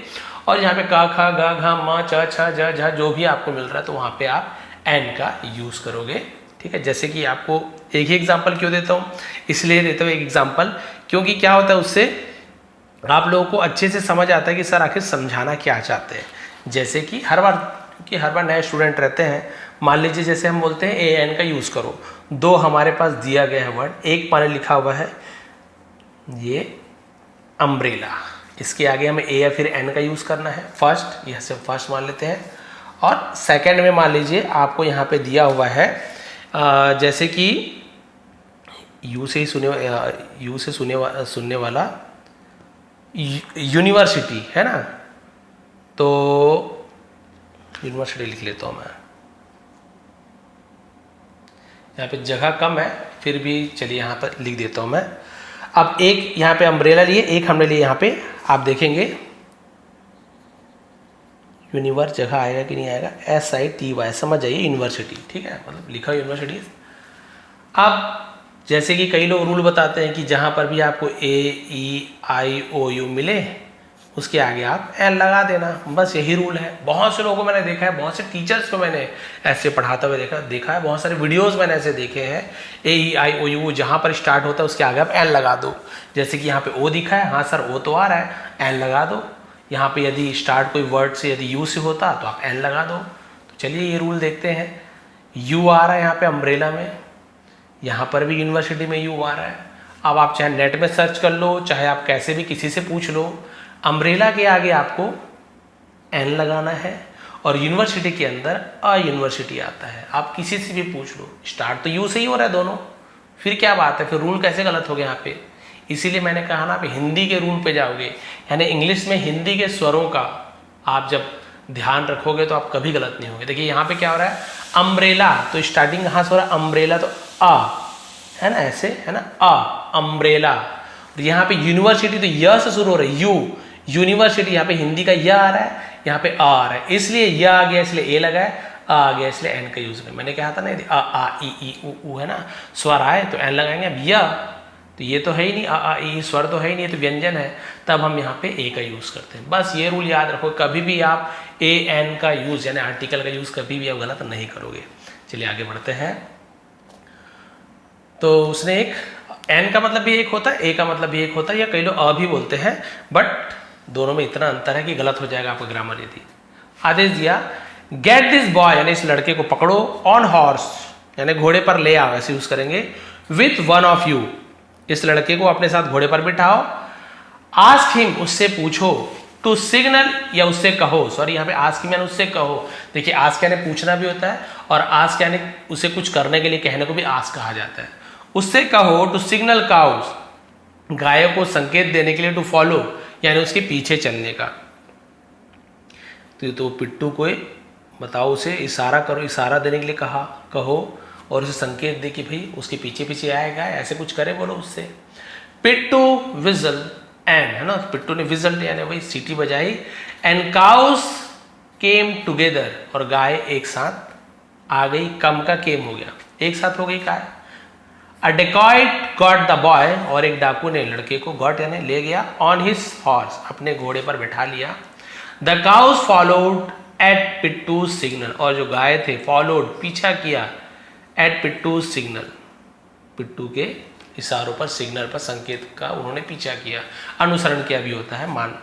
और यहाँ पे का खा गा घा मा च छ ज झ जो भी आपको मिल रहा है तो वहाँ पे आप एन का यूज करोगे। ठीक है, जैसे कि आपको एक ही एग्जाम्पल क्यों देता हूँ, इसलिए देता हूँ एक एग्जाम्पल, क्योंकि क्या होता है उससे आप लोगों को अच्छे से समझ आता है कि सर आखिर समझाना क्या चाहते हैं। जैसे कि हर बार नए स्टूडेंट रहते हैं, मान लीजिए जैसे हम बोलते हैं ए एन का यूज़ करो, दो हमारे पास दिया गया है वर्ड, एक पाने लिखा हुआ है ये अम्ब्रेला, इसके आगे हमें ए या फिर एन का यूज़ करना है, फर्स्ट, यह से फर्स्ट मान लेते हैं, और सेकंड में मान लीजिए आपको यहाँ पे दिया हुआ है जैसे कि यू से ही सुनने वाला यूनिवर्सिटी है ना, तो यूनिवर्सिटी लिख लेता हूँ मैं, यहाँ पे जगह कम है फिर भी चलिए यहाँ पर लिख देता हूँ मैं। अब एक यहाँ पे अम्ब्रेला लिए, एक हमने लिए यहाँ पे आप देखेंगे यूनिवर्स जगह आएगा कि नहीं आएगा, SITY, समझ जाइए यूनिवर्सिटी, ठीक है, मतलब लिखा यूनिवर्सिटी। अब जैसे कि कई लोग रूल बताते हैं कि जहाँ पर भी आपको AEIOU मिले उसके आगे आप L लगा देना, बस यही रूल है। बहुत से लोगों को मैंने देखा है, बहुत से टीचर्स को मैंने ऐसे पढ़ाते हुए देखा है, बहुत सारे वीडियोस मैंने ऐसे देखे हैं। AEIOU जहाँ पर स्टार्ट होता है उसके आगे आप L लगा दो। जैसे कि यहाँ पे O दिखा है, हाँ सर O तो आ रहा है, L लगा दो। यहाँ पे यदि स्टार्ट कोई वर्ड से यदि U से होता तो आप L लगा दो। तो चलिए ये रूल देखते हैं। U आ रहा है यहाँ पे अम्ब्रेला में, यहाँ पर भी यूनिवर्सिटी में U आ रहा है। अब आप चाहे नेट में सर्च कर लो, चाहे आप कैसे भी किसी से पूछ लो, अम्ब्रेला के आगे आपको N लगाना है और यूनिवर्सिटी के अंदर अ यूनिवर्सिटी आता है। आप किसी से भी पूछ लो, स्टार्ट तो U से ही हो रहा है दोनों, फिर क्या बात है, फिर रूल कैसे गलत हो गया यहाँ पे। इसीलिए मैंने कहा ना, आप हिंदी के रूल पे जाओगे, यानी इंग्लिश में हिंदी के स्वरों का आप जब ध्यान रखोगे तो आप कभी गलत नहीं होंगे। देखिए यहाँ पे क्या हो रहा है, अम्ब्रेला, तो स्टार्टिंग कहाँ से हो रहा है, अम्ब्रेला तो अ है ना, ऐसे है ना, अम्ब्रेला। यहाँ पे यूनिवर्सिटी तो य से शुरू हो रहा है, यू, यूनिवर्सिटी, यहाँ पे हिंदी का य आ रहा है, यहाँ पे आ रहा है, इसलिए य आ गया इसलिए ए लगा है, आ गया इसलिए एन का यूज करें। मैंने कहा था ना, यदि आ ई उ है ना, स्वर आए तो एन लगाएंगे। अब य तो ये तो है ही नहीं, आ ई स्वर तो है ही नहीं, तो व्यंजन है, तब हम यहाँ पे ए का यूज करते हैं। बस ये रूल याद रखो, कभी भी आप ए एन का यूज यानी आर्टिकल का यूज कभी भी आप गलत नहीं करोगे। चलिए आगे बढ़ते हैं। तो उसने एक, एन का मतलब भी एक होता है, ए का मतलब भी एक होता है, या कई लोग अ भी बोलते हैं, बट दोनों में इतना अंतर है कि गलत हो जाएगा आपका ग्रामर। यदि आदेश दिया गेट दिस बॉय यानी इस लड़के को पकड़ो, ऑन हॉर्स यानी घोड़े पर ले आओ, ऐसे यूज करेंगे, विथ वन ऑफ यू, इस लड़के को अपने साथ घोड़े पर बिठाओ, आस्क हिम उससे पूछो, टू सिग्नल या उससे कहो, सॉरी यहाँ पे आस्क हिम यानी उससे कहो। देखिए आस्क यानी पूछना भी होता है और आस्क यानी उसे कुछ करने के लिए कहने को भी आस्क कहा जाता है। उससे कहो टू सिग्नल काउस, गायों को संकेत देने के लिए, टू फॉलो यानी उसके पीछे चलने का। तो पिट्टू को बताओ, उसे इशारा करो, इशारा देने के लिए कहो और उसे संकेत दे कि भाई उसके पीछे पीछे आएगा, ऐसे कुछ करे बोलो उससे। पिट्टू विजल एंड, है ना, पिट्टू ने विजल यानी वही सीटी बजाई, एंड काउस केम टुगेदर, और गाय एक साथ आ गई, कम का केम हो गया, एक साथ हो गई गाय। अ डेकॉइट गॉट द बॉय, और एक डाकू ने लड़के को गॉट यानी ले गया, ऑन हिज हॉर्स अपने घोड़े पर बैठा लिया। The cows followed at Pittu signal, और जो गाय थे फॉलोड पीछा किया, एट पिट्टू सिग्नल पिट्टू के इशारों पर, सिग्नल पर, संकेत का उन्होंने पीछा किया, अनुसरण किया भी होता है मान।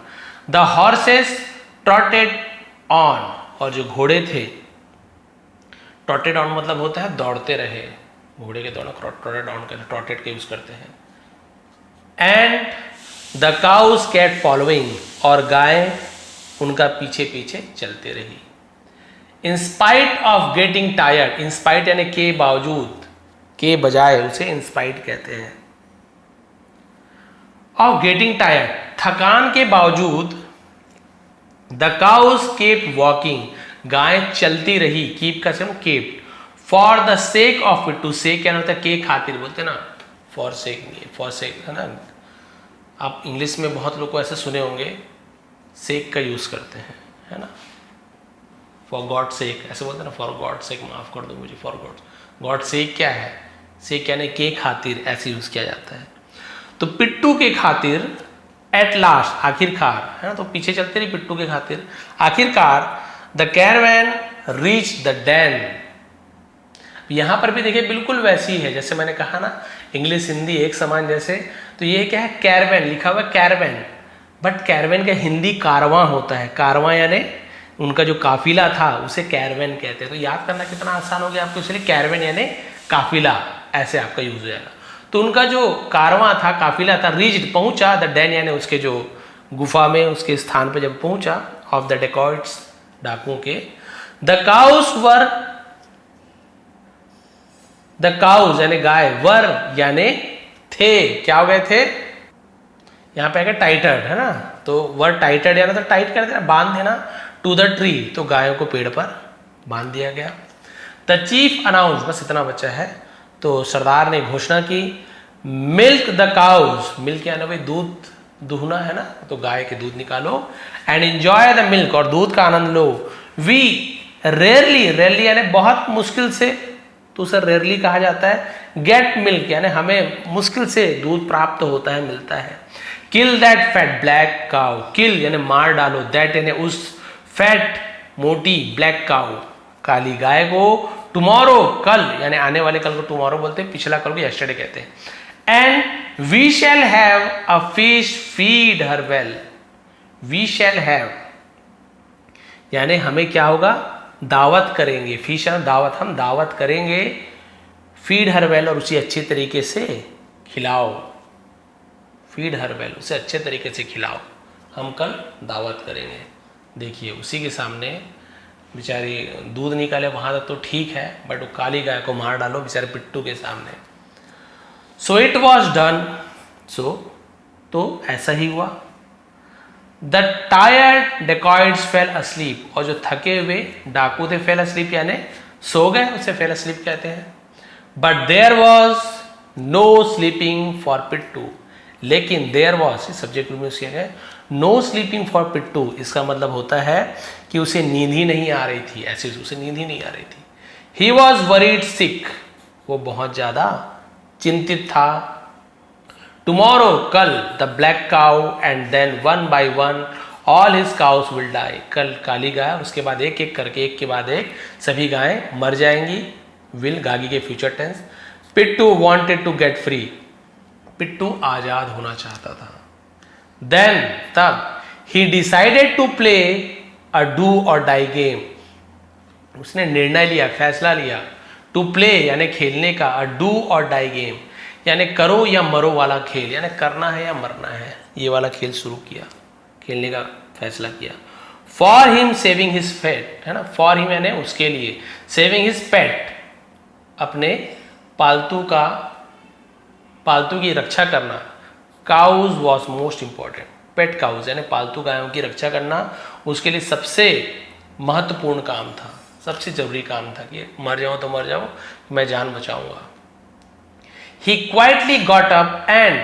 द हॉर्सेस ट्रॉटेड ऑन, और जो घोड़े थे, ट्रॉटेड ऑन मतलब होता है दौड़ते रहे, घोड़े के दौड़ना ट्रॉटेड ऑन करते, ट्रॉटेड का यूज करते हैं। And the cows kept following, और गाय उनका पीछे पीछे चलते रही। In spite of getting tired, in spite यानी के बावजूद, के बजाय उसे इंस्पाइट कहते हैं। ऑफ गेटिंग टायर्ड, थकान के बावजूद, द काउस केप वॉकिंग, गाय चलती रही, कीप का same kept, for the sake of Pittu, sake क्या होता है, के खातिर बोलते ना, फॉर सेक नहीं, फॉर सेक है ना, आप इंग्लिश में बहुत लोग को ऐसे सुने होंगे, सेक का यूज करते हैं, है ना, फॉर गॉड सेक ऐसे बोलते हैं ना, फॉर गॉड सेक माफ कर दो मुझे, फॉर गॉड सेक क्या है, सेक यानी के खातिर, ऐसे यूज किया जाता है। तो पिट्टू के खातिर, एट लास्ट आखिरकार, है ना, तो पीछे चलते रही पिट्टू के खातिर, आखिरकार the Caravan reach the Dan. यहां पर भी देखिए बिल्कुल वैसी है जैसे मैंने कहा ना, इंग्लिश हिंदी एक समान जैसे, तो ये क्या है, कैरवैन लिखा हुआ कैरवैन, बट कैरवैन का हिंदी कारवां होता है, कारवां यानी उनका जो काफिला था उसे कैरवैन कहते हैं। तो याद करना कितना आसान हो गया आपको, इसलिए कैरवैन यानी काफिला, ऐसे आपका यूज हो जाएगा। तो उनका जो कारवां था, काफिला था, रीच्ड पहुंचा, द डैन यानी उसके जो गुफा में, उसके स्थान पे जब पहुंचा, ऑफ द डेकॉइट्स डाकुओं के, the cows were, the cows यानी गाय, वर यानी थे, क्या हो गए थे, यहाँ पे आएगा टाइटेड, है ना, तो वर टाइटेड यानी तो टाइट कर देना, बांध देना, टू द ट्री, तो गायों को पेड़ पर बांध दिया गया। द चीफ अनाउंस, बस इतना बच्चा है, तो सरदार ने घोषणा की, मिल्क द काउस, मिल्क यानी भाई दूध दुहना है ना, तो गाय के दूध निकालो। एंड एंजॉय द मिल्क, और दूध का आनंद लो। वी रेयरली, रेयरली यानी बहुत मुश्किल से, तो उसे रेयरली कहा जाता है। गेट मिल्क यानी हमें मुश्किल से दूध प्राप्त होता है, मिलता है। Kill that fat black cow, kill यानी मार डालो, दैट यानी उस फैट मोटी ब्लैक काउ काली गाय को। टुमारो कल यानी आने वाले कल को टुमारो बोलते हैं, पिछला कल को यस्टरडे कहते हैं। And we shall have a fish feed her well, we shall have यानी हमें क्या होगा, दावत करेंगे। फिश दावत, हम दावत करेंगे। फीड हर वेल और उसे अच्छे तरीके से खिलाओ, फीड हर वेल उसे अच्छे तरीके से खिलाओ, हम कल दावत करेंगे। देखिए उसी के सामने बेचारी दूध निकाले, वहां तक तो ठीक है, बट वो काली गाय को मार डालो बेचारे पिट्टू के सामने। सो इट वॉज डन, सो तो ऐसा ही हुआ। द टायर्ड डेकॉइड्स फेल अस्लीप, और जो थके हुए डाकू थे फेल अस्लीप यानी सो गए, उसे फेल अस्लीप कहते हैं। But there was no sleeping for Pittu, लेकिन देयर वॉज सब्जेक्ट में किया गया, नो स्लीपिंग फॉर पिट्टू, इसका मतलब होता है कि उसे नींद ही नहीं आ रही थी, ऐसे उसे नींद ही नहीं आ रही थी। ही वॉज वरीड सिक, वो बहुत ज्यादा चिंतित था। टुमारो कल the black cow and then one by one all his cows will die, कल काली गाय, उसके बाद एक एक करके, एक के बाद एक सभी गायें मर जाएंगी। विल गागी के future tense. Pittu wanted to get free, Pittu आजाद होना चाहता था। देन तब he decided to play a do or die game, उसने निर्णय लिया, फैसला लिया। टू प्ले यानी खेलने का, अ डू और डाई गेम यानी करो या मरो वाला खेल, यानी करना है या मरना है, ये वाला खेल शुरू किया, खेलने का फैसला किया। फॉर हिम सेविंग हिज पेट, है ना, फॉर हिम यानी उसके लिए, सेविंग हिज पेट अपने पालतू की रक्षा करना। Cows was most important, pet cows यानी पालतू गायों की रक्षा करना उसके लिए सबसे महत्वपूर्ण काम था, सबसे जरूरी काम था कि मर जाओ तो मर जाओ, मैं जान बचाऊंगा। He quietly got up and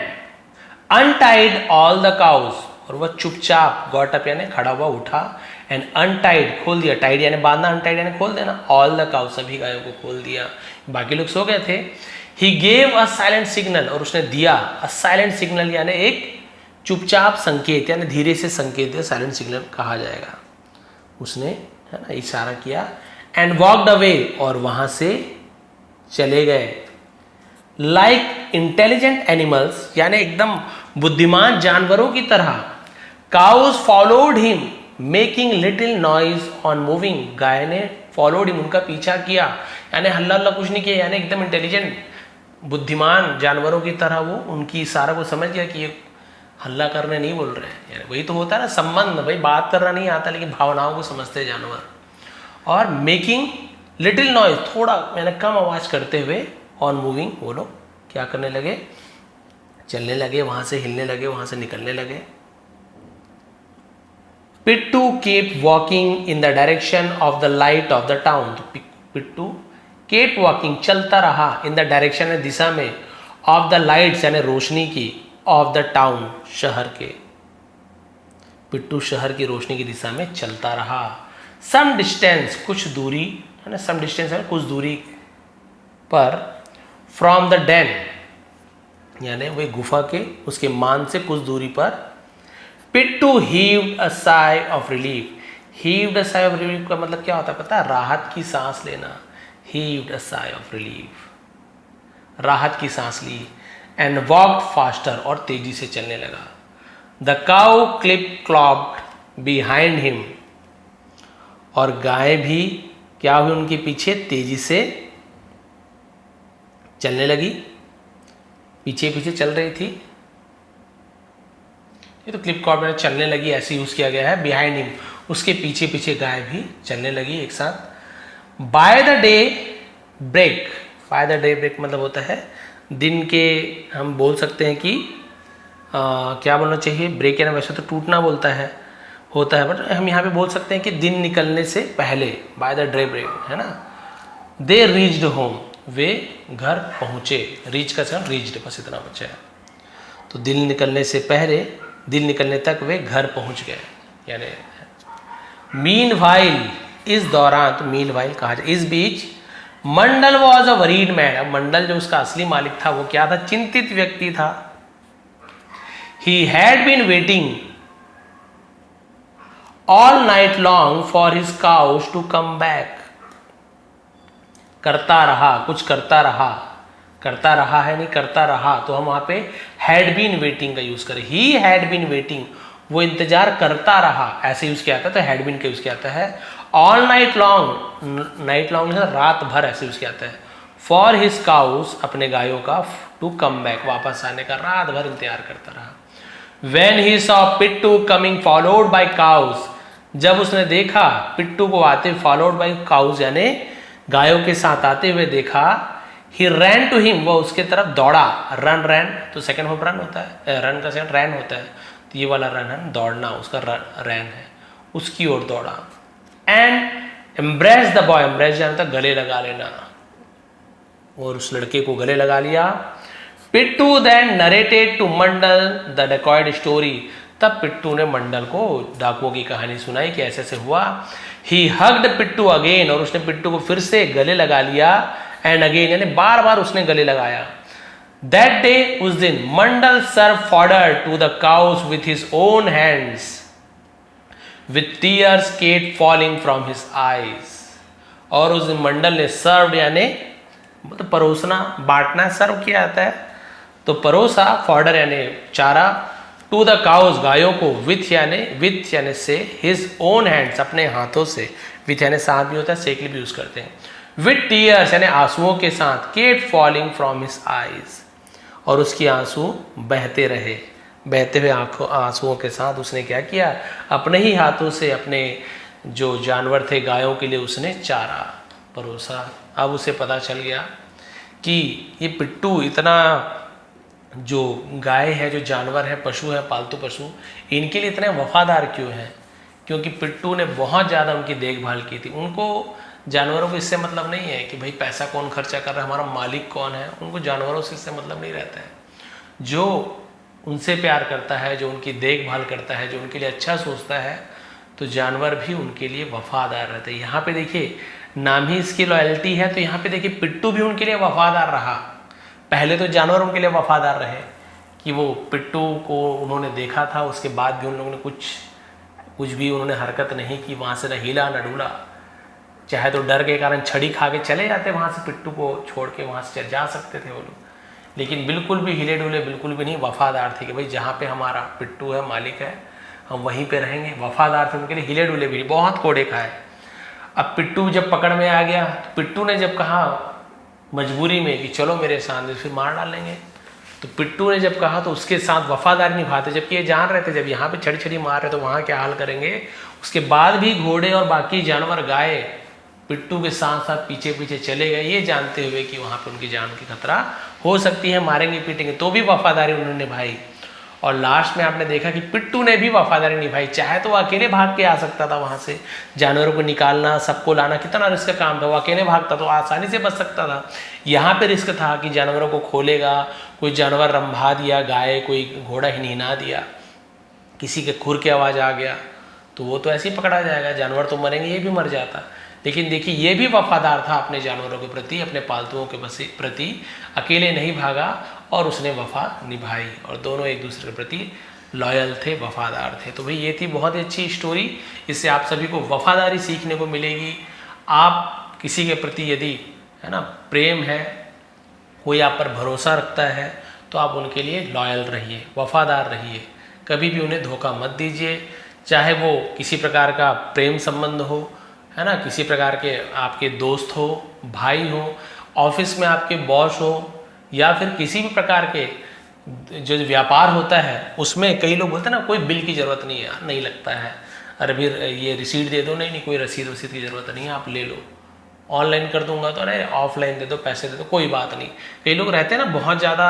untied all the cows, और वह चुपचाप, got up यानी खड़ा हुआ, उठा, and untied खोल दिया, tied यानी बांधना, untied यानी खोल देना, all the cows सभी गायों को खोल दिया, बाकी लोग सो गए थे। He gave a silent signal, और उसने दिया a silent signal यानी एक चुपचाप संकेत, यानी धीरे से संकेत दिया, silent signal कहा जाएगा। उसने, है ना, इशारा किया। and walked away, और वहां से चले गए। लाइक इंटेलिजेंट एनिमल्स यानी एकदम बुद्धिमान जानवरों की तरह। Cows followed him making little noise on moving, गाय ने फॉलोड हिम उनका पीछा किया, यानी हल्ला हल्ला कुछ नहीं किया, यानी एकदम इंटेलिजेंट बुद्धिमान जानवरों की तरह वो उनकी इशारा को समझ गया कि ये हल्ला करने नहीं बोल रहे हैं, यानी वही तो होता है ना संबंध, भाई बात करना नहीं आता लेकिन भावनाओं को समझते हैं जानवर। और मेकिंग लिटिल नॉइज थोड़ा यानी कम आवाज करते हुए, ऑन मूविंग वो लोग क्या करने लगे, चलने लगे, वहां से हिलने लगे, वहां से निकलने लगे। Pittu kept walking in the direction of the light of the town, तो पिट्टू केप वॉकिंग चलता रहा, इन द डायरेक्शन दिशा में, ऑफ द लाइट्स यानी रोशनी की, ऑफ द टाउन शहर के, पिट्टू शहर की रोशनी की दिशा में चलता रहा। सम डिस्टेंस कुछ दूरी, है ना, सम डिस्टेंस है कुछ दूरी पर, फ्रॉम द डेन यानी वही गुफा के उसके मान से कुछ दूरी पर। Pittu heaved a sigh of relief, heaved a sigh of relief का मतलब क्या होता है पता है, राहत की सांस लेना। हीव्ड अ साई ऑफ रिलीफ, राहत की सांस ली। एंड वॉक्ड फास्टर, और तेजी से चलने लगा। The cow clip clopped behind him, और गाय भी क्या हुई उनके पीछे तेजी से चलने लगी, पीछे पीछे चल रही थी। ये तो क्लिप क्लॉप्ड में चलने लगी ऐसे यूज किया गया है, बिहाइंड हिम उसके पीछे पीछे गाय भी चलने लगी एक साथ। By the daybreak, by the daybreak मतलब होता है दिन के, हम बोल सकते हैं कि क्या बोलना चाहिए, ब्रेक है ना, वैसे तो टूटना बोलता है होता है, बट हम यहाँ पे बोल सकते हैं कि दिन निकलने से पहले, बाय द डे ब्रेक, है ना। दे रीच्ड होम, वे घर पहुंचे, रीच का सर रीच्ड, बस इतना बचा है। तो दिन निकलने से पहले दिन निकलने तक वे घर पहुंच गए। यानी मीनवाइल, इस दौरान, तो मीनवाइल कहा जाए इस बीच, मंडल वॉज अ वरीड मैन। अब मंडल जो उसका असली मालिक था वो क्या था? चिंतित व्यक्ति था। He had been waiting all night long for his cows to come back. करता रहा, कुछ करता रहा, करता रहा है नहीं, करता रहा, तो हम वहां पे हैड बीन वेटिंग का यूज करें। ही हैड बीन वेटिंग, वो इंतजार करता रहा, ऐसे यूज किया जाता है, तो हैड बीन का यूज किया जाता है। All night long, night long रात भर ऐसे यूज किया जाता है। फॉर हिज काउज, अपने गायों का, टू कम बैक, वापस आने का रात भर इंतजार करता रहा। When he saw Pittu coming followed by cows, जब उसने देखा पिट्टू को आते फॉलोड बाई काउज यानी गायों के साथ आते हुए देखा, ही रैन टू हिम, वो उसके तरफ दौड़ा। रन, रैन तो सेकंड फॉर्म रन होता है, रन का सेकंड रैन होता है, तो ये वाला रन है दौड़ना, उसका रैन है, उसकी ओर दौड़ा। And embrace the boy, embrace जानता गले लगा लेना, और उस लड़के को गले लगा लिया। Pittu then narrated to Mandal the dacoit story, तब पिट्टू ने मंडल को डाकुओं की कहानी सुनाई कि ऐसे ऐसे हुआ। ही हग्ड पिट्टू अगेन, और उसने पिट्टू को फिर से गले लगा लिया। एंड अगेन यानी बार बार उसने गले लगाया। दैट डे, उस दिन, Mandal serve fodder to the cows with his own hands with tears kept falling from his eyes. और उस दिन मंडल ने सर्व यानी मतलब परोसना, बांटना, सर्व किया जाता है, तो परोसा, फॉडर यानी चारा, टू द काउज गायों को, विथ यानी से, हिज ओन हैंड्स अपने हाथों से, विथ यानी साथ भी होता है, से के लिए भी यूज करते हैं, विथ टीयर्स यानी आंसुओं के साथ, kept falling from his eyes, और उसकी आंसू बहते रहे। बहते हुए आंसुओं के साथ उसने क्या किया? अपने ही हाथों से अपने जो जानवर थे गायों के लिए उसने चारा परोसा। अब उसे पता चल गया कि ये पिट्टू इतना, जो गाय है, जो जानवर है, पशु है, पालतू पशु, इनके लिए इतने वफादार क्यों हैं? क्योंकि पिट्टू ने बहुत ज़्यादा उनकी देखभाल की थी। उनको जानवरों को इससे मतलब नहीं है कि भाई पैसा कौन खर्चा कर रहा है, हमारा मालिक कौन है, उनको जानवरों से इससे मतलब नहीं रहता है। जो उनसे प्यार करता है, जो उनकी देखभाल करता है, जो उनके लिए अच्छा सोचता है, तो जानवर भी उनके लिए वफादार रहते हैं। यहाँ पे देखिए नाम ही इसकी लॉयल्टी है, तो यहाँ पे देखिए पिट्टू भी उनके लिए वफादार रहा। पहले तो जानवर उनके लिए वफादार रहे कि वो पिट्टू को उन्होंने देखा था, उसके बाद भी उन लोगों ने कुछ भी उन्होंने हरकत नहीं की, वहाँ से न हिला न डुला। चाहे तो डर के कारण छड़ी खा के चले जाते वहाँ से, पिट्टू को छोड़ के वहाँ से जा सकते थे वो लोग, लेकिन बिल्कुल भी हिले डुले बिल्कुल भी नहीं, वफादार थे कि भाई जहाँ पे हमारा पिट्टू है, मालिक है, हम वहीं पे रहेंगे। वफादार थे, उनके लिए हिले डुले भी, बहुत कोड़े खाए। अब पिट्टू जब पकड़ में आ गया, तो पिट्टू ने जब कहा मजबूरी में कि चलो मेरे साथ, फिर मार डालेंगे, तो पिट्टू ने जब कहा तो उसके साथ वफादारी निभाते, जबकि ये जान रहे थे जब यहाँ पे छड़ी छड़ी मार रहे तो वहाँ क्या हाल करेंगे। उसके बाद भी घोड़े और बाकी जानवर, गाय, पिट्टू के साथ साथ पीछे पीछे चले गए, ये जानते हुए कि वहाँ पे उनकी जान की खतरा हो सकती है, मारेंगे पीटेंगे, तो भी वफादारी उन्होंने निभाई। और लास्ट में आपने देखा कि पिट्टू ने भी वफादारी निभाई। चाहे तो वो अकेले भाग के आ सकता था, वहाँ से जानवरों को निकालना, सबको लाना कितना रिस्क का काम था, वो अकेले भागता तो आसानी से बच सकता था। यहाँ पे रिस्क था कि जानवरों को खोलेगा, कोई जानवर रंभा दिया, गाय कोई घोड़ा हिनहिना दिया, किसी के खुर की आवाज़ आ गया, तो वो तो ऐसे ही पकड़ा जाएगा, जानवर तो मरेंगे, ये भी मर जाता। लेकिन देखिए ये भी वफादार था अपने जानवरों के प्रति, अपने पालतुओं के प्रति, अकेले नहीं भागा और उसने वफा निभाई, और दोनों एक दूसरे के प्रति लॉयल थे, वफादार थे। तो भाई ये थी बहुत ही अच्छी स्टोरी, इससे आप सभी को वफादारी सीखने को मिलेगी। आप किसी के प्रति यदि है ना प्रेम है, कोई आप पर भरोसा रखता है, तो आप उनके लिए लॉयल रहिए, वफादार रहिए, कभी भी उन्हें धोखा मत दीजिए। चाहे वो किसी प्रकार का प्रेम संबंध हो, है ना, किसी प्रकार के आपके दोस्त हो, भाई हो, ऑफिस में आपके बॉस हो, या फिर किसी भी प्रकार के जो व्यापार होता है उसमें कई लोग बोलते हैं ना कोई बिल की ज़रूरत नहीं है, नहीं लगता है, अरे फिर ये रिसीट दे दो, नहीं कोई रसीद वसीद की ज़रूरत नहीं है, आप ले लो, ऑनलाइन कर दूंगा तो अरे ऑफलाइन दे दो, पैसे दे दो, कोई बात नहीं। कई लोग रहते हैं ना बहुत ज़्यादा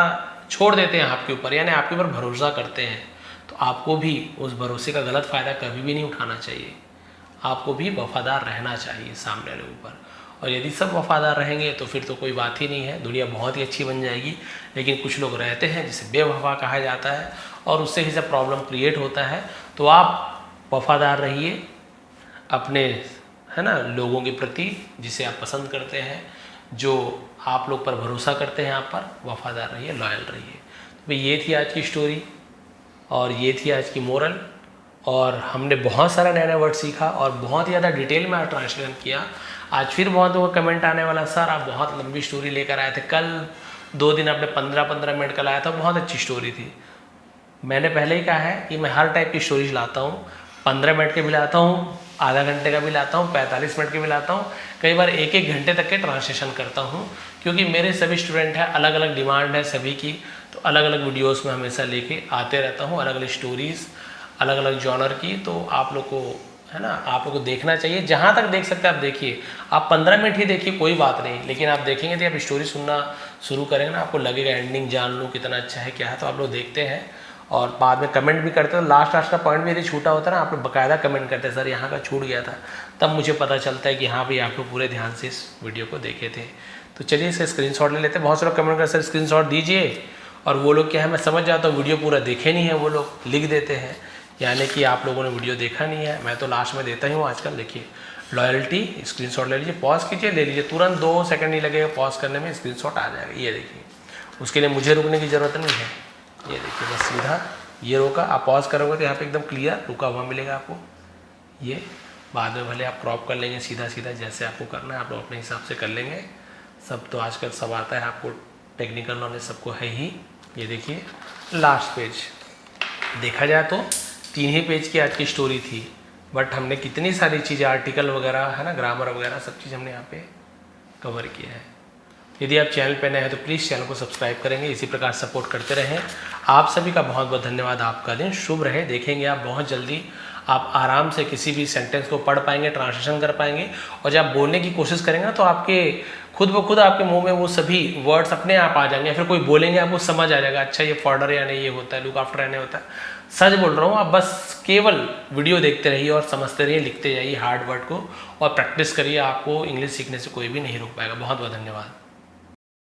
छोड़ देते हैं आपके ऊपर, यानी आपके ऊपर भरोसा करते हैं, तो आपको भी उस भरोसे का गलत फ़ायदा कभी भी नहीं उठाना चाहिए, आपको भी वफादार रहना चाहिए सामने वाले ऊपर। और यदि सब वफादार रहेंगे तो फिर तो कोई बात ही नहीं है, दुनिया बहुत ही अच्छी बन जाएगी। लेकिन कुछ लोग रहते हैं जिसे बेवफा कहा जाता है और उससे ही जब प्रॉब्लम क्रिएट होता है। तो आप वफादार रहिए अपने, है ना, लोगों के प्रति जिसे आप पसंद करते हैं, जो आप लोग पर भरोसा करते हैं, आप पर वफादार रहिए, लॉयल रहिए। तो ये थी आज की स्टोरी और ये थी आज की मोरल। और हमने बहुत सारा नया नया वर्ड सीखा और बहुत ही ज़्यादा डिटेल में आज ट्रांसलेशन किया। आज फिर बहुत लोगों का कमेंट आने वाला, सर आप बहुत लंबी स्टोरी लेकर आए थे, कल 2 दिन आपने 15-15 मिनट का लाया था, बहुत अच्छी स्टोरी थी। मैंने पहले ही कहा है कि मैं हर टाइप की स्टोरीज लाता हूँ, 15 मिनट के भी लाता हूँ, आधा घंटे का भी लाता हूँ, 45 मिनट के भी लाता हूँ, कई बार 1-1 घंटे तक के ट्रांसलेशन करता हूँ, क्योंकि मेरे सभी स्टूडेंट हैं, अलग अलग डिमांड है सभी की। तो अलग अलग वीडियोस में हमेशा लेके आते रहता हूँ, अलग अलग स्टोरीज़, अलग अलग जॉनर की। तो आप लोग को, है ना, आप लोग को देखना चाहिए, जहाँ तक देख सकते हैं आप देखिए। आप 15 मिनट ही देखिए, कोई बात नहीं, लेकिन आप देखेंगे तो आप स्टोरी सुनना शुरू करेंगे ना, आपको लगेगा एंडिंग जान लूँ कितना अच्छा है क्या है। तो आप लोग देखते हैं और बाद में कमेंट भी करते हो, लास्ट का पॉइंट भी यदि छूटा होता है ना, आप लोग बाकायदा कमेंट करते हैं, सर यहाँ का छूट गया था, तब मुझे पता चलता है कि हाँ भाई आप लोग पूरे ध्यान से इस वीडियो को देखे थे। तो चलिए इसका स्क्रीनशॉट ले लेते हैं। बहुत से लोग कमेंट कर, सर स्क्रीनशॉट दीजिए, और वो लोग क्या है, मैं समझ जाता हूँ वीडियो पूरा देखे नहीं है, वो लोग लिख देते हैं, यानी कि आप लोगों ने वीडियो देखा नहीं है। मैं तो लास्ट में देता ही हूँ आजकल। देखिए लॉयल्टी, स्क्रीनशॉट ले लीजिए, पॉज कीजिए, ले लीजिए, तुरंत 2 सेकंड नहीं लगेगा पॉज करने में, स्क्रीनशॉट आ जाएगा। ये देखिए, उसके लिए मुझे रुकने की ज़रूरत नहीं है। ये देखिए बस सीधा ये रोका, आप पॉज करोगे तो यहाँ पे एकदम क्लियर रुका हुआ मिलेगा आपको। ये बाद में भले आप क्रॉप कर लेंगे, सीधा सीधा जैसे आपको करना है आप लोग अपने हिसाब से कर लेंगे। सब तो आजकल सब आता है आपको, टेक्निकल नॉलेज सबको है ही। ये देखिए लास्ट पेज, देखा जाए तो 3 ही पेज की आज की स्टोरी थी, बट हमने कितनी सारी चीज़ें, आर्टिकल वगैरह, है ना, ग्रामर वगैरह सब चीज़ हमने यहाँ पे कवर किया है। यदि आप चैनल पर नए हैं तो प्लीज़ चैनल को सब्सक्राइब करेंगे, इसी प्रकार सपोर्ट करते रहें। आप सभी का बहुत बहुत धन्यवाद। आपका दिन शुभ रहे। देखेंगे आप बहुत जल्दी आप आराम से किसी भी सेंटेंस को पढ़ पाएंगे, ट्रांसलेशन कर पाएंगे, और जब आप बोलने की कोशिश करेंगे ना तो आपके खुद ब खुद आपके मुंह में वो सभी वर्ड्स अपने आप आ जाएंगे। फिर कोई बोलेंगे आपको समझ आ जाएगा, अच्छा ये फॉर्डर यानी ये होता है, लुक आफ्टर यानी होता है। सच बोल रहा हूँ, आप बस केवल वीडियो देखते रहिए और समझते रहिए, लिखते जाइए हार्ड वर्ड को और प्रैक्टिस करिए। आपको इंग्लिश सीखने से कोई भी नहीं रोक पाएगा। बहुत बहुत धन्यवाद।